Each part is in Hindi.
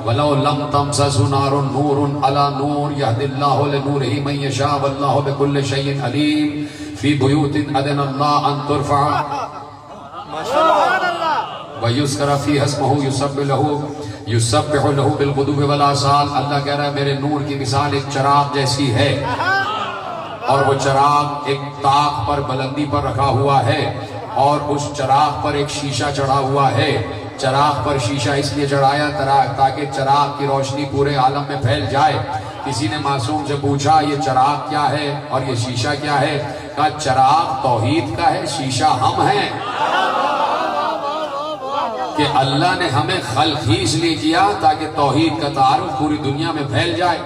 वलो लम तमससु नारुन नूरुन अला नूर यहदिल्लाहु लिनूरिही मन यशा वल्लाहु बिकुल्लि शैइन अलीम फी बुयूतिन अदनल्लाह अन तुरफा व युज़करा फीहा इस्मुहु युसब्बिहु लहू बिलगुदुव्वि वल आसाल। अल्लाह कह रहा है मेरे नूर की मिसाल एक चिराग जैसी है और वो चिराग एक ताक पर बुलंदी पर रखा हुआ है और उस चिराग पर एक शीशा चढ़ा हुआ है। चिराग पर शीशा इसलिए चढ़ाया ताकि चिराग की रोशनी पूरे आलम में फैल जाए। किसी ने मासूम से पूछा ये चिराग क्या है और ये शीशा क्या है? कहा चिराग तौहीद का है, शीशा हम हैं कि अल्लाह ने हमें खल्क ही इसलिए किया ताकि तौहीद का तारुफ पूरी दुनिया में फैल जाए।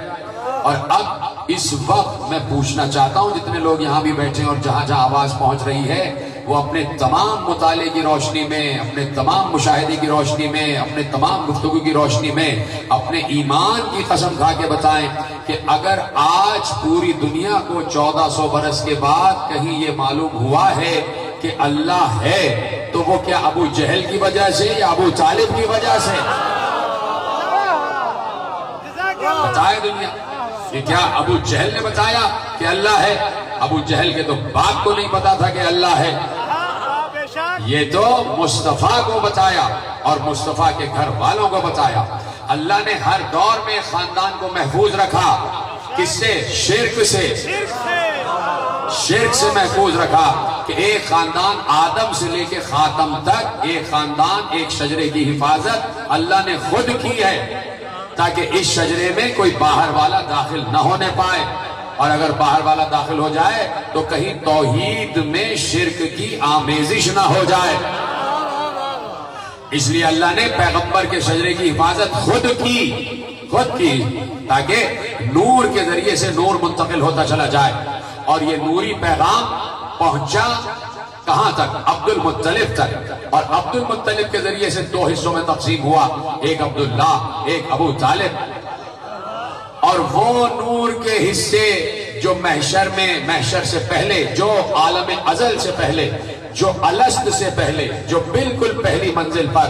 और अब इस वक्त मैं पूछना चाहता हूं जितने लोग यहाँ भी बैठे और जहां जहां आवाज पहुंच रही है वो अपने तमाम मुताले की रोशनी में, अपने तमाम मुशाहिदे की रोशनी में, अपने तमाम गुफ्तगू की रोशनी में अपने ईमान की कसम खा के बताएं कि अगर आज पूरी दुनिया को 1400 बरस के बाद कहीं ये मालूम हुआ है कि अल्लाह है तो वो क्या अबू जहल की वजह से या अबू तालिब की वजह से? बताए दुनिया, ये क्या अबू जहल ने बताया कि अल्लाह है? अबू जहल के तो बाप को नहीं पता था कि अल्लाह है। ये तो मुस्तफा को बताया और मुस्तफा के घर वालों को बताया। अल्लाह ने हर दौर में खानदान को महफूज रखा। किससे? शिर्क से। शिर्क से महफूज रखा कि एक खानदान आदम से लेके खातम तक एक खानदान, एक शजरे की हिफाजत अल्लाह ने खुद की है ताकि इस शजरे में कोई बाहर वाला दाखिल न होने पाए। और अगर बाहर वाला दाखिल हो जाए तो कहीं तौहीद में शिर्क की आमेजिश ना हो जाए। इसलिए अल्लाह ने पैगंबर के शजरे की हिफाजत खुद की ताकि नूर के जरिए से नूर मुंतकिल होता चला जाए। और ये नूरी पैगाम पहुंचा कहां तक? अब्दुल मुत्तलिब तक। और अब्दुल मुत्तलिब के जरिए से दो हिस्सों में तकसीम हुआ, एक अब्दुल्ला, एक अबू तालिब। और वो नूर के हिस्से जो महशर से पहले, जो आलम अजल से पहले, जो अलस्त से पहले, जो बिल्कुल पहली मंजिल पर,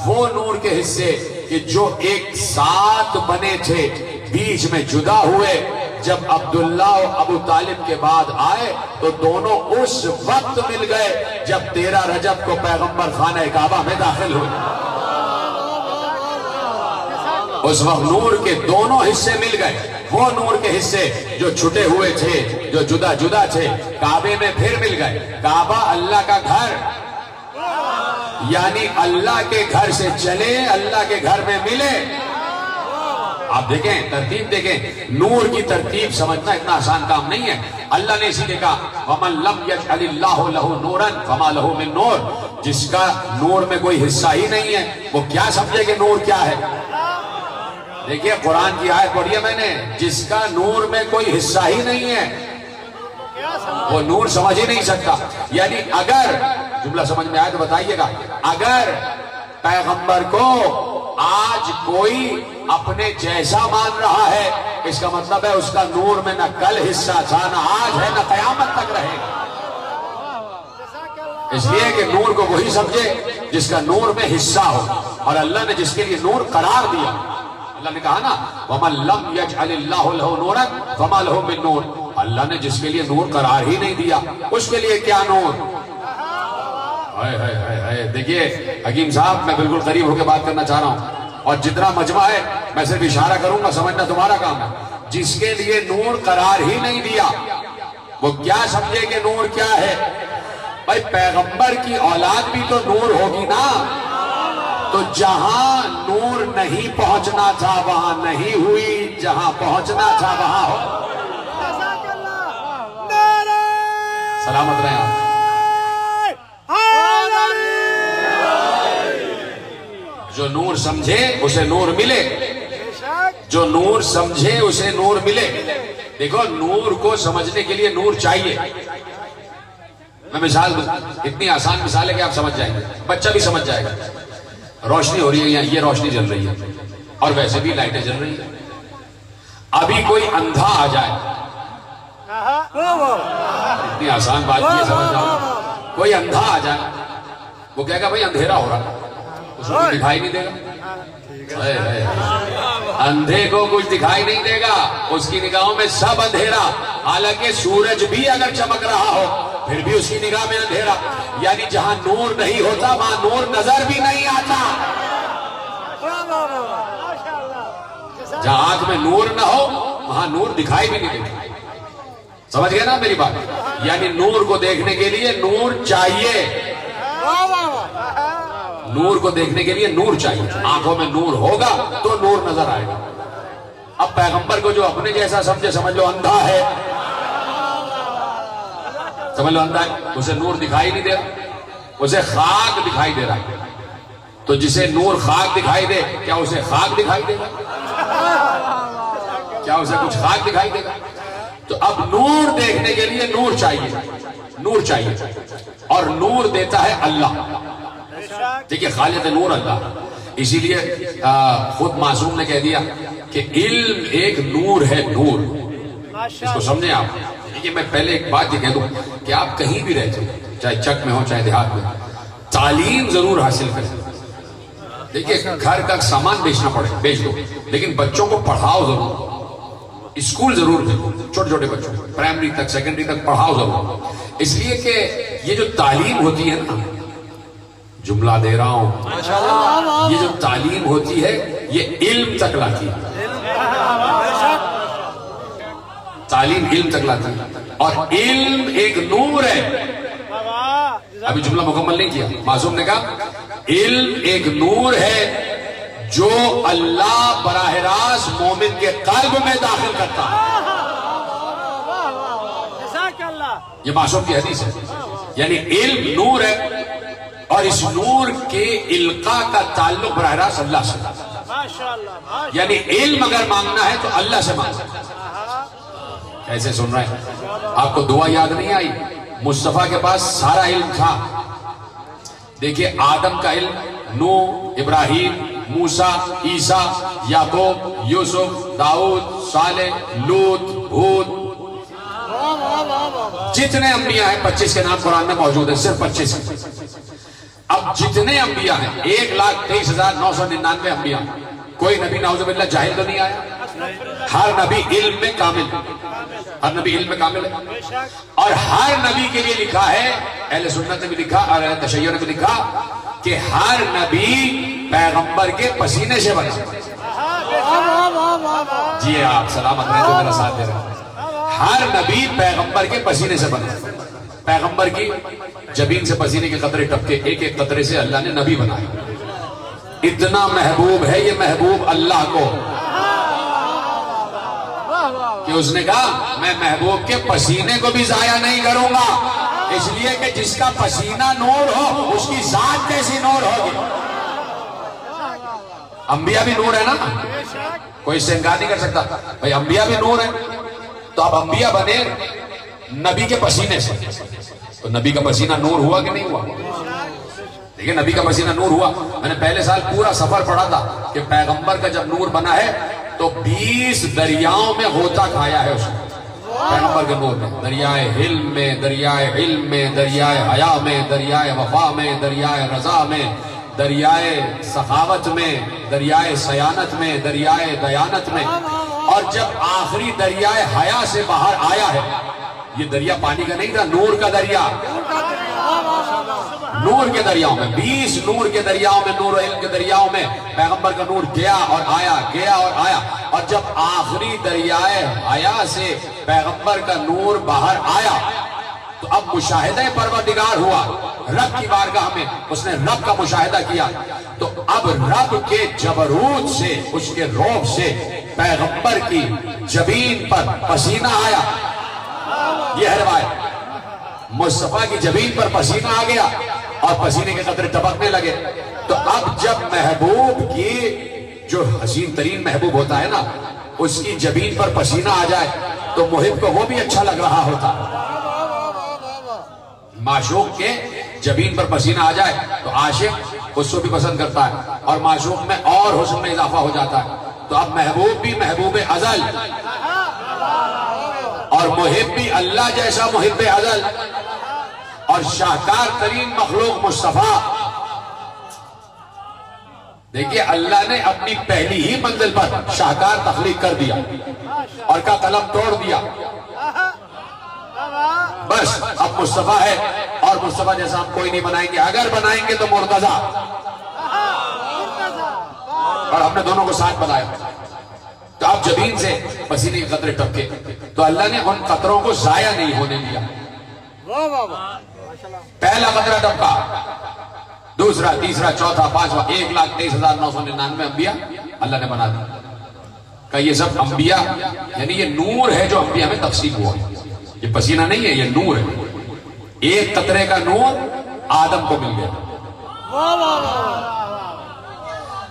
वो नूर के हिस्से कि जो एक साथ बने थे बीच में जुदा हुए, जब अब्दुल्ला और अबू तालिब के बाद आए तो दोनों उस वक्त मिल गए जब 13 रजब को पैगंबर खाने काबा में दाखिल हुए। उस वक्त नूर के दोनों हिस्से मिल गए। वो नूर के हिस्से जो छुटे हुए थे, जो जुदा जुदा थे, काबे में फिर मिल गए। काबा अल्लाह का घर, यानी अल्लाह के घर से चले, अल्लाह के घर में मिले। आप देखें, तरतीब देखें, नूर की तरतीब समझना इतना आसान काम नहीं है। अल्लाह ने इसीलिए कहा वमन लम यजअलिल्लाहु लहू नूरन फमा लहू मिन नूर। जिसका नूर में कोई हिस्सा ही नहीं है वो क्या समझे कि नूर क्या है? देखिए कुरान की आयत पढ़ी है मैंने, जिसका नूर में कोई हिस्सा ही नहीं है वो नूर समझ ही नहीं सकता। यानी अगर जुमला समझ में आए तो बताइएगा, अगर पैगंबर को आज कोई अपने जैसा मान रहा है इसका मतलब है उसका नूर में न कल हिस्सा था, न आज है, न कयामत तक रहेगा। इसलिए कि नूर को वही समझे जिसका नूर में हिस्सा हो। और अल्लाह ने जिसके लिए नूर करार दिया, अल्लाह ने कहा ना वमन लम यजअलिल्लाहु लहू नूरन फमा लहू मिन नूर। अल्लाह ने जिसके लिए नूर करार ही नहीं दिया उसके लिए क्या नूर? देखिए हकीम साहब, मैं बिल्कुल करीब होकर बात करना चाह रहा हूं और जितना मजमा है मैं सिर्फ इशारा करूंगा, समझना तुम्हारा काम है। जिसके लिए नूर करार ही नहीं दिया वो क्या समझे कि नूर क्या है? भाई पैगंबर की औलाद भी तो नूर होगी ना। तो जहां नूर नहीं पहुंचना था वहां नहीं हुई, जहां पहुंचना था वहां हो। सलामत रहे आप। जो नूर समझे उसे नूर मिले, जो नूर समझे उसे नूर मिले। देखो नूर को समझने के लिए नूर चाहिए। मैं मिसाल दूं, इतनी आसान मिसाल है कि आप समझ जाएंगे, बच्चा भी समझ जाएगा। रोशनी हो रही है, यहाँ ये रोशनी जल रही है और वैसे भी लाइटें जल रही है। अभी कोई अंधा आ जाए, इतनी आसान बात ये समझ जाओ। कोई अंधा आ जाए, वो कहेगा भाई अंधेरा हो रहा, उसको दिखाई नहीं देगा। अंधे को कुछ दिखाई नहीं देगा, उसकी निगाहों में सब अंधेरा। हालांकि सूरज भी अगर चमक रहा हो फिर भी उसकी निगाह में अंधेरा। यानी जहां नूर नहीं होता वहां नूर नजर भी नहीं आता। जहां आंख में नूर ना हो वहां नूर दिखाई भी नहीं देता। समझ गए ना मेरी बात? यानी नूर को देखने के लिए नूर चाहिए। नूर को देखने के लिए नूर चाहिए। आंखों में नूर होगा तो नूर नजर आएगा। अब पैगंबर को जो अपने जैसा समझे, समझ लो अंधा है, समझ लो अंधा है, उसे नूर दिखाई नहीं दे रहा, उसे खाक दिखाई दे रहा है। तो जिसे नूर खाक दिखाई दे, क्या उसे खाक दिखाई देगा? क्या उसे कुछ खाक दिखाई देगा? तो अब नूर देखने के लिए नूर चाहिए, नूर चाहिए, और नूर देता है अल्लाह। देखिए खालिद नूर अल्लाह। इसीलिए खुद मासूम ने कह दिया कि इल्म एक नूर है, नूर। इसको समझे आप? देखिए मैं पहले एक बात ये कह दूं कि आप कहीं भी रहते हो, चाहे चक में हो चाहे देहात में, तालीम जरूर हासिल करें। देखिए घर का सामान बेचना पड़े बेच दो, लेकिन बच्चों को पढ़ाओ जरूर। स्कूल जरूर भेजो, छोटे छोटे बच्चों को प्राइमरी तक सेकेंडरी तक पढ़ाओ जरूर। इसलिए कि ये जो तालीम होती है ना, जुमला दे रहा हूं, ये जो तालीम होती है ये इल्म तक लाती है। तालीम इल्म तक लाती है, और इल्म एक नूर है। अभी जुमला मुकम्मल नहीं किया। मासूम ने कहा इल्म एक नूर है जो अल्लाह बराह रास्त मोमिन के कल्ब में दाखिल करता है। ये मासूम की हदीस है। यानी इल्म नूर है, और इस नूर के इल्का का ताल्लुक बराह रास्त अल्लाह से। यानी इल्म अगर मांगना है तो अल्लाह से मांगना। कैसे सुन रहे हैं? आपको दुआ याद नहीं आई? मुस्तफा के पास सारा इल्म था। देखिए आदम का इल्म, नूह, इब्राहिम, मूसा, ईसा, याकूब, यूसुफ, दाऊद, सालेह, लूत, हूद, जितने अंबिया हैं 25 के नाम कुरान में मौजूद है, सिर्फ 25। अब जितने अंबिया हैं 1,23,999 अंबिया, कोई नबी नाउज़ुबिल्लाह जाहिल तो नहीं आया। हर नबी इल्म में कामिल, हर नबी इल्म में कामिल है। और हर नबी के लिए लिखा है, अहले सुन्नत ने भी लिखा और तशय्युअ ने भी लिखा कि हर नबी पैगंबर के पसीने से बना। जी आप सलामत रहे जो मेरा साथ दे रहे हैं। हर नबी पैगंबर के पसीने से बना। पैगंबर की जबीन से पसीने के कतरे टपके, एक एक कतरे से अल्लाह ने नबी बनाया। इतना महबूब है ये महबूब अल्लाह को कि उसने कहा मैं महबूब के पसीने को भी जाया नहीं करूंगा, इसलिए कि जिसका पसीना नूर हो उसकी जात कैसी नूर होगी। अंबिया भी नूर है ना, कोई इससे इनकार नहीं कर सकता। भाई अंबिया भी नूर है, तो अब अंबिया बने नबी के पसीने से, तो नबी का पसीना नूर हुआ कि नहीं हुआ? देखिए नबी का पसीना नूर हुआ। मैंने पहले साल पूरा सफर पढ़ा था कि पैगंबर का जब नूर बना है तो 20 दरियाओं में होता खाया है उसने, पैगंबर के नूर में। दरियाए हिल्म में, दरियाए इल्म में, दरियाए हया में, दरियाए वफा में, दरियाए रजा में, दरियाए सखावत में, दरियाए सयानत में, दरियाए दयानत में। और जब आखिरी दरियाए हया से बाहर आया है, ये दरिया पानी का नहीं था, नूर का दरिया, नूर के दरियाओं में, 20 नूर के दरियाओं में, नूर इल्म के दरियाओं में पैगंबर का नूर गया और आया, गया और आया। और जब आखिरी दरियाए हया से पैगंबर का नूर बाहर आया तो अब मुशाहिदा परवरदिगार हुआ। रब की बारगाह में उसने रब का मुशाहिदा किया, तो अब रब के जबरूत से, उसके रौब से पैगंबर की जबीन पर पसीना आया। यह है रिवायत, मुस्तफा की जबीन पर पसीना आ गया और पसीने के कतरे टपकने लगे। तो अब जब महबूब की, जो हसीन तरीन महबूब होता है ना, उसकी जबीन पर पसीना आ जाए तो मुहिब को वो भी अच्छा लग रहा होता। माशूक के जबीन पर पसीना आ जाए तो आशिक उसको भी पसंद करता है, और माशूक में और हुस्न में इजाफा हो जाता है। तो अब महबूब भी महबूब अजल और मुहिब भी अल्लाह जैसा मुहिब अजल, और शाहकार तरीन मखलूक मुस्तफा देखिए अल्लाह ने अपनी पहली ही मंजिल पर शाहकार तख्लीक कर दिया और का कलम तोड़ दिया। बस अब मुस्तफा है और मुस्तफा जैसा हम कोई नहीं बनाएंगे, अगर बनाएंगे तो मुर्तजा। और हमने दोनों को साथ बनाया। तो अब जबीन से पसीने के कतरे टपके, तो अल्लाह ने उन कतरों को जाया नहीं होने दिया। पहला कतरा टपका, दूसरा, तीसरा, चौथा, पांचवा, 1,23,999 अंबिया अल्लाह ने बना दिया। का ये सब अंबिया यानी ये नूर है जो अंबिया में तकसीम हुआ। ये पसीना नहीं है, ये नूर है। एक कतरे का नूर आदम को मिल गया,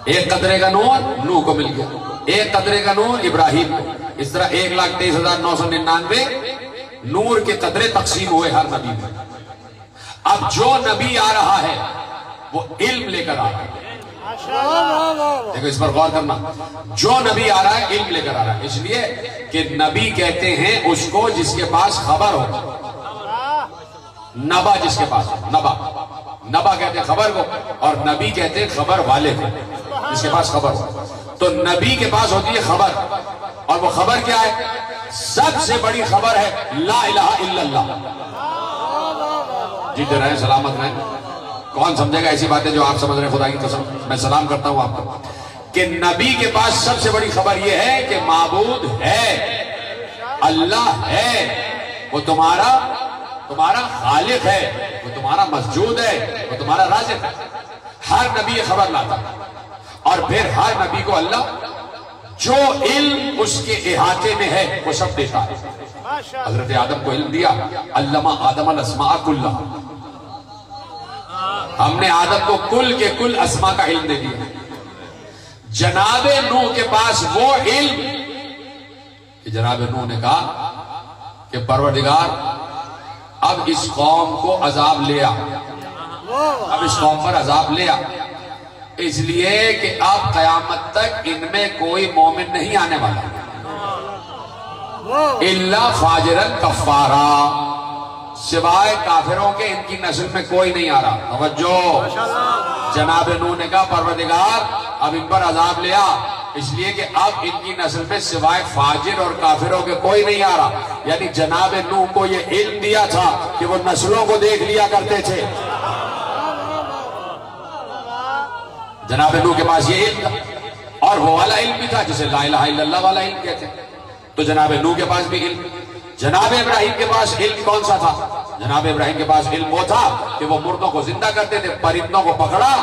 एक कतरे का नूर नूह को मिल गया, एक कतरे का नूर इब्राहिम को। इस तरह 1,23,999 नूर के कतरे तकसीम हुए हर नबी में। अब जो नबी आ रहा है वो इल्म लेकर आ रहा है। देखो इस पर गौर करना, जो नबी आ रहा है इल्म लेकर आ रहा है। इसलिए कि नबी कहते हैं उसको जिसके पास खबर हो, नबा जिसके पास हो, नबा कहते हैं खबर को, और नबी कहते हैं खबर वाले को, जिसके पास खबर हो। तो नबी के पास होती है खबर, और वो खबर क्या है? सबसे बड़ी खबर है ला इलाहा इल्लल्लाह। जीते रहें, सलामत रहें। कौन समझेगा ऐसी बातें जो आप समझ रहे हैं? खुदा की कसम मैं सलाम करता हूं आपको कि नबी के पास सबसे बड़ी खबर यह है कि माबूद है, अल्लाह है, वो तुम्हारा खालिक है, वो तुम्हारा मस्जूद है, वो तुम्हारा राज़िक़ है। हर नबी ये खबर लाता है, और फिर हर नबी को अल्लाह जो इल्म उसके इहाते में है वो सब देता है। हजरत आदम को इल्म दिया, अल्लमा आदम अल अस्मा कुल्ला। हमने आदम को कुल के कुल अस्मा का इल्म दे दिया। जनाबे नूह के पास वो इल्म कि जनाबे नूह ने कहा कि परवरदिगार अब इस कौम को अजाब ले आ, अब इस कौम पर अजाब ले आ, इसलिए कि अब कयामत तक इनमें कोई मोमिन नहीं आने वाला, इल्ला फाजिरन कफ्फारा, सिवाय काफिरों के इनकी नस्ल में कोई नहीं आ रहा। तवज्जो, जनाब नूह ने कहा परवरदिगार अब इन पर अजाब ले आ, इसलिए कि अब इनकी नस्ल में सिवाय फाजिर और काफिरों के कोई नहीं आ रहा। यानी जनाब नूह को यह इल्म दिया था कि वो नस्लों को देख लिया करते थे। जनाब नूह के पास ये इल्म था, और वो वाला इल्म भी था जिसे ला इलाहा इल्लल्लाह वाला इल्म कहते हैं। तो जनाब नूह के पास भी इल्म। जनाब इब्राहिम के पास इल्म कौन सा था? जनाब इब्राहिम के पास इल्म वो था कि वो मुर्दों को जिंदा करते थे, परिंदों को पकड़ा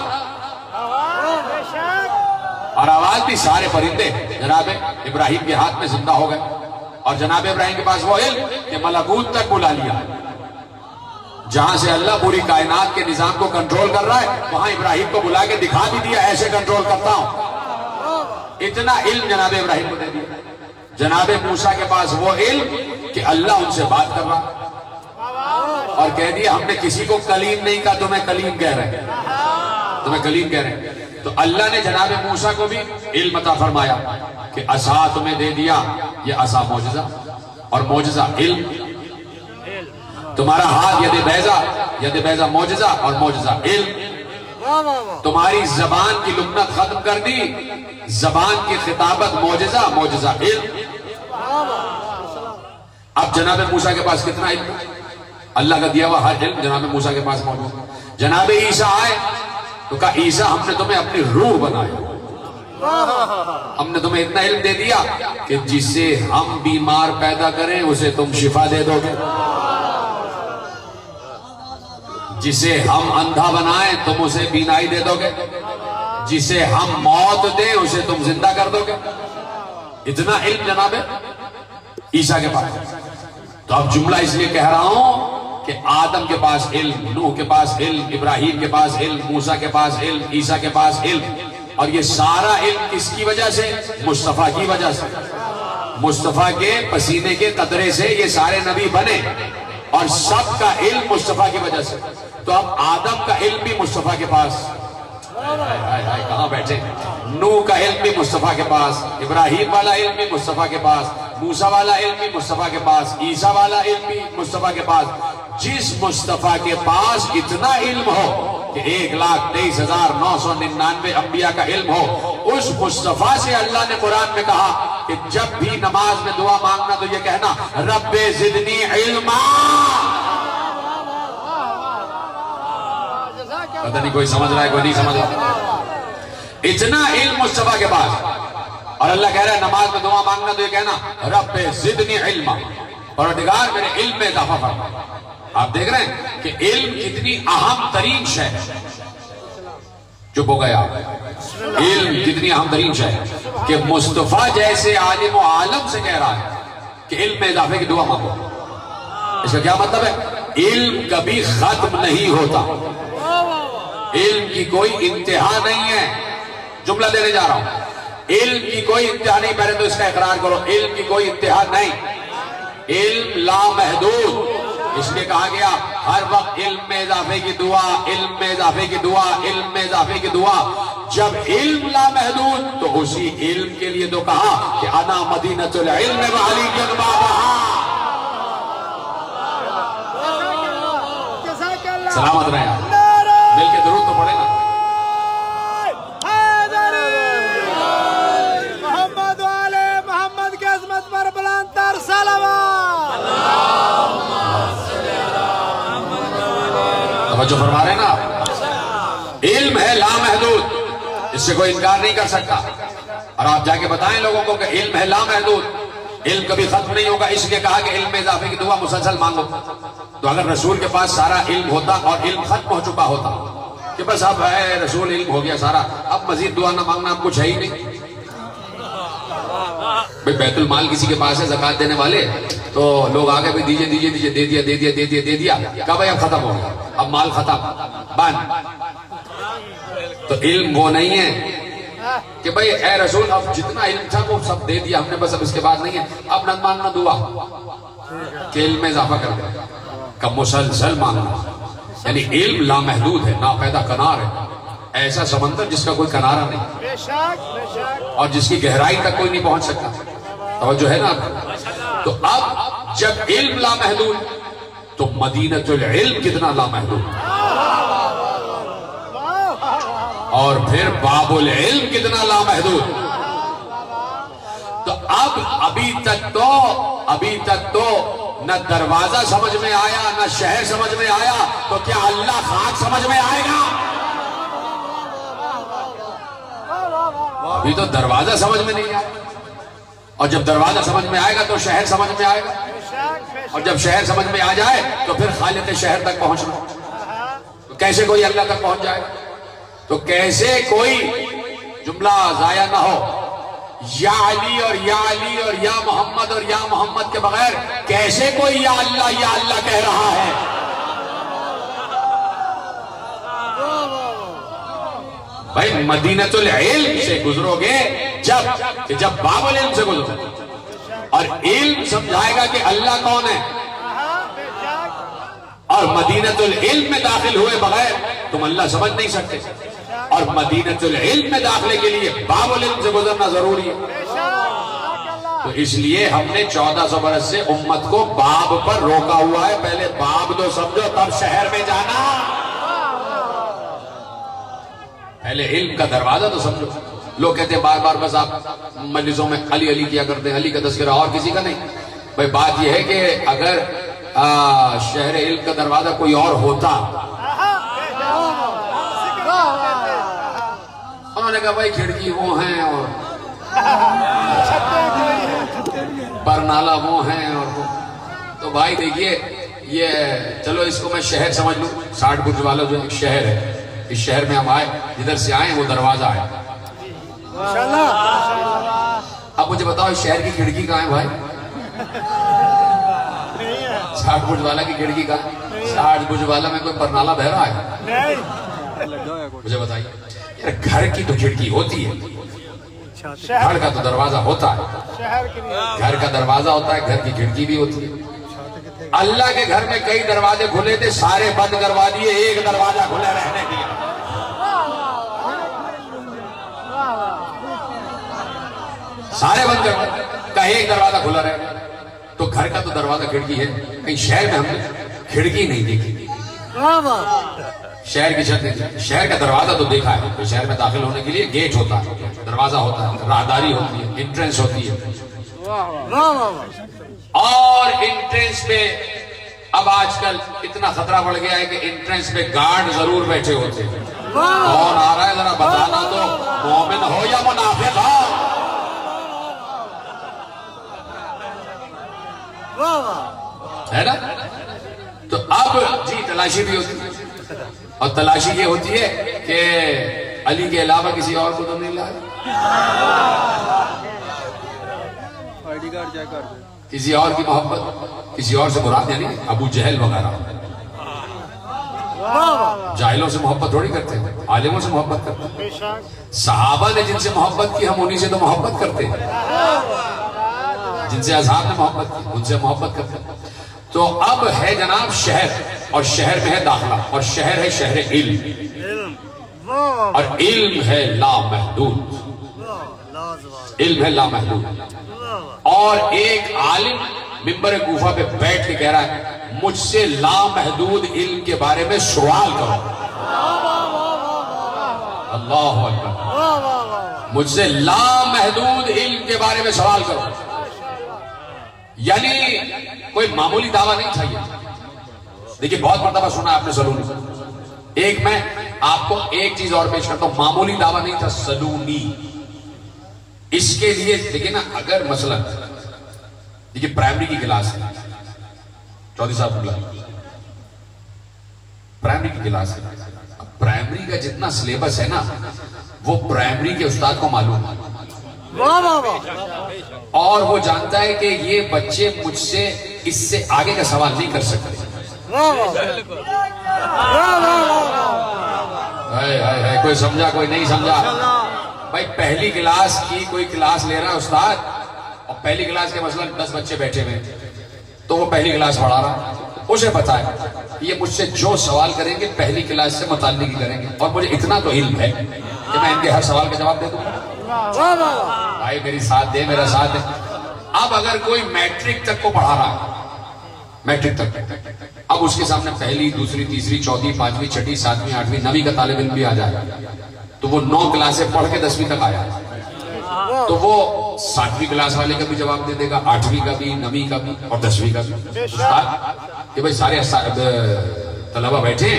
और आवाज दी, सारे परिंदे जनाब इब्राहिम के हाथ में जिंदा हो गए। और जनाब इब्राहिम के पास वो इल्म कि मलकूत तक बुला लिया, जहां से अल्लाह पूरी कायनात के निजाम को कंट्रोल कर रहा है, वहां इब्राहिम को बुला के दिखा भी दिया ऐसे कंट्रोल करता हूं। इतना इल्म जनाब इब्राहिम को दे दिया। जनाब मूसा के पास वो इल्म कि अल्लाह उनसे बात कर रहा, और कह दिया हमने किसी को कलीम नहीं कहा, तुम्हें कलीम कह रहे हैं, तुम्हें कलीम कह रहे हैं। तो अल्लाह ने जनाब मूसा को भी इल्म अता फरमाया कि असा तुम्हें दे दिया, ये असा मौजज़ा, और मौजज़ा इल्म। तुम्हारा हाथ यद बैजा मौजज़ा, और मौजज़ा इल्म। तुम्हारी जबान की लुमनत खत्म कर दी, जबान की खिताबत मौजज़ा, मौजज़ा इल्म। अब जनाब मूसा के पास कितना इल्म? अल्लाह का दिया हुआ हर इल्म जनाब मूसा के पास मौजूद। जनाब ईसा आए तो कहा ईसा हमने तुम्हें अपनी रूह बनाया, हमने तुम्हें इतना इल्म दे दिया कि जिसे हम बीमार पैदा करें उसे तुम शिफा दे दोगे, जिसे हम अंधा बनाएं तुम उसे बीनाई दे दोगे, जिसे हम मौत दें उसे तुम जिंदा कर दोगे। इतना इल्म जनाब ईसा के पास। तो अब जुमला इसलिए कह रहा हूं कि आदम के पास इल्म, नूह के पास इल्म, इब्राहिम के पास इल्म, मूसा के पास इल्म, ईसा के पास इल्म, और ये सारा इल्म किसकी वजह से? मुस्तफा की वजह से। मुस्तफा के पसीने के कतरे से ये सारे नबी बने, और सबका इल्म मुस्तफा की वजह से। तो अब आदम का इल्म भी मुस्तफा के पास, कहां बैठे, नूह का इल्म भी मुस्तफा के पास, इब्राहिम वाला इल्म भी मुस्तफा के पास, मूसा वाला इल्म भी मुस्तफा के पास, ईसा वाला इल्म भी मुस्तफा के पास। जिस मुस्तफा के पास इतना इल्म हो कि 1,23,999 अंबिया का इल्म हो, उस मुस्तफा से अल्लाह ने कुरान में कहा कि जब भी नमाज में दुआ मांगना तो ये कहना रब्बे जिदनी इल्मा। पता नहीं कोई समझ रहा है कोई नहीं समझ रहा। इतना इल्म मुस्तफा के पास, और अल्लाह कह रहा है नमाज में दुआ मांगना तो ये कहना रब्बे जिदनी इल्मा, परवरदिगार मेरे इल्म में इजाफा फरमा। आप देख रहे हैं कि इल्म कितनी अहम तरीन शय। चुप हो गया। इल्म कितनी अहम तरीन शय कि मुस्तफा जैसे आलिम व आलम से कह रहा है कि इल्म में इजाफे की दुआ मांगो। इसका क्या मतलब है? इल्म कभी खत्म नहीं होता, इल्म की कोई इंतहा नहीं है। जुमला देने जा रहा हूं, इल्म की कोई इंतहा नहीं। पहले तो इसका इकरार करो, इल्म की कोई इंतहा नहीं। इल्म लामहदूद, इसलिए कहा गया हर वक्त इल्म में इजाफे की दुआ, इल्म में इजाफे की दुआ, इल्म में इजाफे की दुआ। जब इल्म लामहदूद तो उसी इल्म के लिए तो कहा कि अना मदीनतुल इल्म व अली जन्बाहा। सलामत रहे, मिलके जरूर तो पड़े ना। मोहम्मद वाले मोहम्मद की अज़मत पर बुलंदतर सलावत। जो फरमा रहे ना, इल्म है लामहदूद, इससे कोई इनकार नहीं कर सकता। और आप जाके बताएं लोगों को कि इल्म है लामहदूद, इल्म कभी खत्म नहीं होगा। इसलिए कहा कि इल्म में इजाफे की दुआ मुसलसल मांगो। तो अगर रसूल के पास सारा इल्म होता और इल्म खत्म हो चुका होता कि बस अब है रसूल इल्म हो गया सारा, अब मजीद दुआ ना मांगना, अब कुछ है ही नहीं। भाई बैतुल माल किसी के पास है ज़कात देने वाले, तो लोग आगे भी दीजिए दीजिए दीजिए, दे दिया दे दिया दे दिया दे दिया, क्या भाई अब खत्म हो गया, अब माल खत्म बंद। तो इल्म वो नहीं है कि भाई ए रसूल अब जितना इल्म था वो सब दे दिया हमने, बस अब इसके बाद नहीं है, अब न मांगना दुआ कि इल्म में इजाफा कर दे, कब मुसलसल मांगना। यानी इल्म लामहदूद है, नापैदा कनार है, ऐसा समंदर जिसका कोई किनारा नहीं और जिसकी गहराई तक कोई नहीं पहुंच सकता। तो जो है ना, तो अब जब इल्म लामहदूद तो मदीनतुल इल्म कितना लामहदूद, और फिर बाबुल इल्म कितना लामहदूद। तो अब अभी तक तो न दरवाजा समझ में आया, न शहर समझ में आया, तो क्या अल्लाह खाक समझ में आएगा? अभी तो दरवाजा समझ में नहीं आया, और जब दरवाजा समझ में आएगा तो शहर समझ में आएगा, और जब शहर समझ में आ जाए तो फिर खालिद शहर तक पहुंचना। तो कैसे कोई अल्लाह तक पहुंच जाएगा? तो कैसे कोई जुमला जाया ना हो, या अली और या अली और या मोहम्मद और या मोहम्मद के बगैर कैसे कोई या अल्लाह कह रहा है? भाई मदीनतुल इल्म से गुजरोगे जब बाबुल इल्म से गुजरोगे, और इल्म समझाएगा कि अल्लाह कौन है, और मदीनतुल इल्म में दाखिल हुए बगैर तुम अल्लाह समझ नहीं सकते। और मदीनतुल इल्म में दाखिले के लिए बाबुल इल्म से गुजरना जरूरी है। तो इसलिए हमने 1400 बरस से उम्मत को बाब पर रोका हुआ है। पहले बाब तो समझो, तब शहर में जाना। पहले इल्म का दरवाजा तो समझो। लोग कहते हैं बार बार बस आप मजलिसों में अली अली किया करते हैं, अली का तस्करा और किसी का नहीं। भाई बात यह है कि अगर शहर इल्म का दरवाजा कोई और होता, उन्होंने कहा भाई खिड़की वो हैं और बरनाला वो हैं और वो, तो भाई देखिए ये चलो इसको मैं शहर समझ लूं। 60 बुर्ज वाला जो एक शहर है, इस शहर में हम आए, जिधर से आए वो दरवाजा है। अब मुझे बताओ इस शहर की खिड़की कहाँ है भाई? 60 बुर्ज वाला की खिड़की कहाँ? 60 बुर्ज वाला में कोई बरनाला बह रहा है? मुझे बताइए। घर की तो खिड़की होती है, घर का तो दरवाजा होता है, घर का दरवाजा होता है, घर की खिड़की भी होती है। अल्लाह के घर में कई दरवाजे खुले थे, सारे बंद करवा दिए, एक दरवाजा खुला रहने दिया। सारे बंद करवा, कहीं एक दरवाजा खुला रहे। तो घर का तो दरवाजा खिड़की है, कहीं शहर में हमने खिड़की नहीं देखी। शहर की छत, शहर का दरवाजा तो देखा है, तो शहर में दाखिल होने के लिए गेट होता है, दरवाजा होता है, राहदारी होती है, एंट्रेंस होती है। और एंट्रेंस पे अब आजकल इतना खतरा बढ़ गया है कि एंट्रेंस पे गार्ड जरूर बैठे होते हैं। कौन आ रहा है जरा बताना तो, मोमिन हो या मुनाफिक हो। है ना? तो अब जी तलाशी भी होती है, और तलाशी ये होती है कि अली के अलावा किसी और को तो नहीं लाया, आईडी कार्ड चेक कर, किसी और की मोहब्बत, किसी और से मुराद यानी अबू जहल वगैरह। जाहिलों से मोहब्बत थोड़ी करते हैं, आलिमों से मोहब्बत करते हैं। सहाबा ने जिनसे मोहब्बत की, हम उन्हीं से तो मोहब्बत करते हैं। जिनसे असहाब ने मोहब्बत की, उनसे मोहब्बत करते हैं। तो अब है जनाब शहर, और शहर में है दाखला, और शहर है शहर इल्म, और इल्म है लामहदूद, इल्म है लामहदूद। और एक आलिम मिंबर कूफा पे बैठ के कह रहा है, मुझसे लामहदूद इल्म के बारे में सवाल करो। अल्लाह अकबर, मुझसे लामहदूद इल्म के बारे में सवाल करो। यानी कोई मामूली दावा नहीं था ये। देखिए बहुत मर्तबा सुना आपने सलूनी। एक मैं आपको एक चीज और पेश करता हूं, मामूली दावा नहीं था, सलूनी। इसके लिए देखिए ना, अगर मसलन देखिए प्राइमरी की क्लास है, चौधरी साहब प्राइमरी की क्लास है, प्राइमरी का जितना सिलेबस है ना, वो प्राइमरी के उस्ताद को मालूम है, और वो जानता है कि ये बच्चे मुझसे इससे आगे का सवाल नहीं कर सकते। कोई समझा कोई नहीं समझा? भाई पहली क्लास की कोई क्लास ले रहा है उस्ताद, और पहली क्लास के मसलन 10 बच्चे बैठे हुए, तो वो पहली क्लास पढ़ा रहा, उसे पता है ये मुझसे जो सवाल करेंगे पहली क्लास से मुताल्लिक करेंगे, और मुझे इतना तो इल्म है कि मैं इनके हर सवाल का जवाब दे दूंगा। भाई मेरी साथ दे, मेरा साथ दे। अब अगर कोई मैट्रिक तक को पढ़ा रहा है, मैट्रिक तक, अब उसके सामने पहली, दूसरी, तीसरी, चौथी, पांचवी, छठी, सातवीं, आठवीं, नवीं का तालिब इल्म भी आ जाएगा, तो वो 9 क्लासें पढ़ के 10वीं तक आया, तो वो 7वीं क्लास वाले का भी जवाब दे देगा, 8वीं का भी, 9वीं का भी, और 10वीं का भी। कि भाई सारे तलबा बैठे,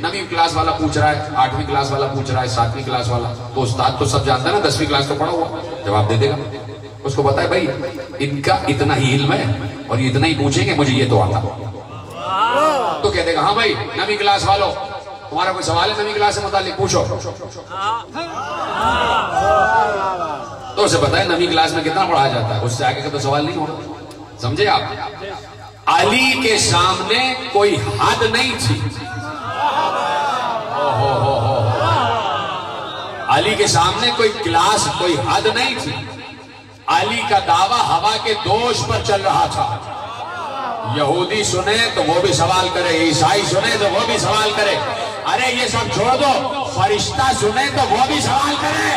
9वीं क्लास वाला पूछ रहा है, 8वीं क्लास वाला पूछ रहा है, 7वीं क्लास वाला, तो उस्ताद तो सब जानता है ना, 10वीं क्लास तो पढ़ा हुआ, जवाब दे देगा। उसको पता है भाई इनका इतना ही इल्म है, और ये इतना ही पूछेंगे, मुझे ये तो आता, तो कह देगा हाँ भाई 9वीं क्लास वालों, तुम्हारा कोई सवाल है 9वीं क्लास से मुतालिक, पूछो। तो उसे पता है 9वीं क्लास में कितना पढ़ाया जाता है, उससे आगे का तो सवाल नहीं होगा। समझे आप? अली के सामने कोई हद नहीं थी। अली के सामने कोई क्लास, कोई हद नहीं थी। अली का दावा हवा के दोष पर चल रहा था। यहूदी सुने तो वो भी सवाल करे, ईसाई सुने तो वो भी सवाल करे, अरे ये सब छोड़ दो, फरिश्ता सुने तो वो भी सवाल करे।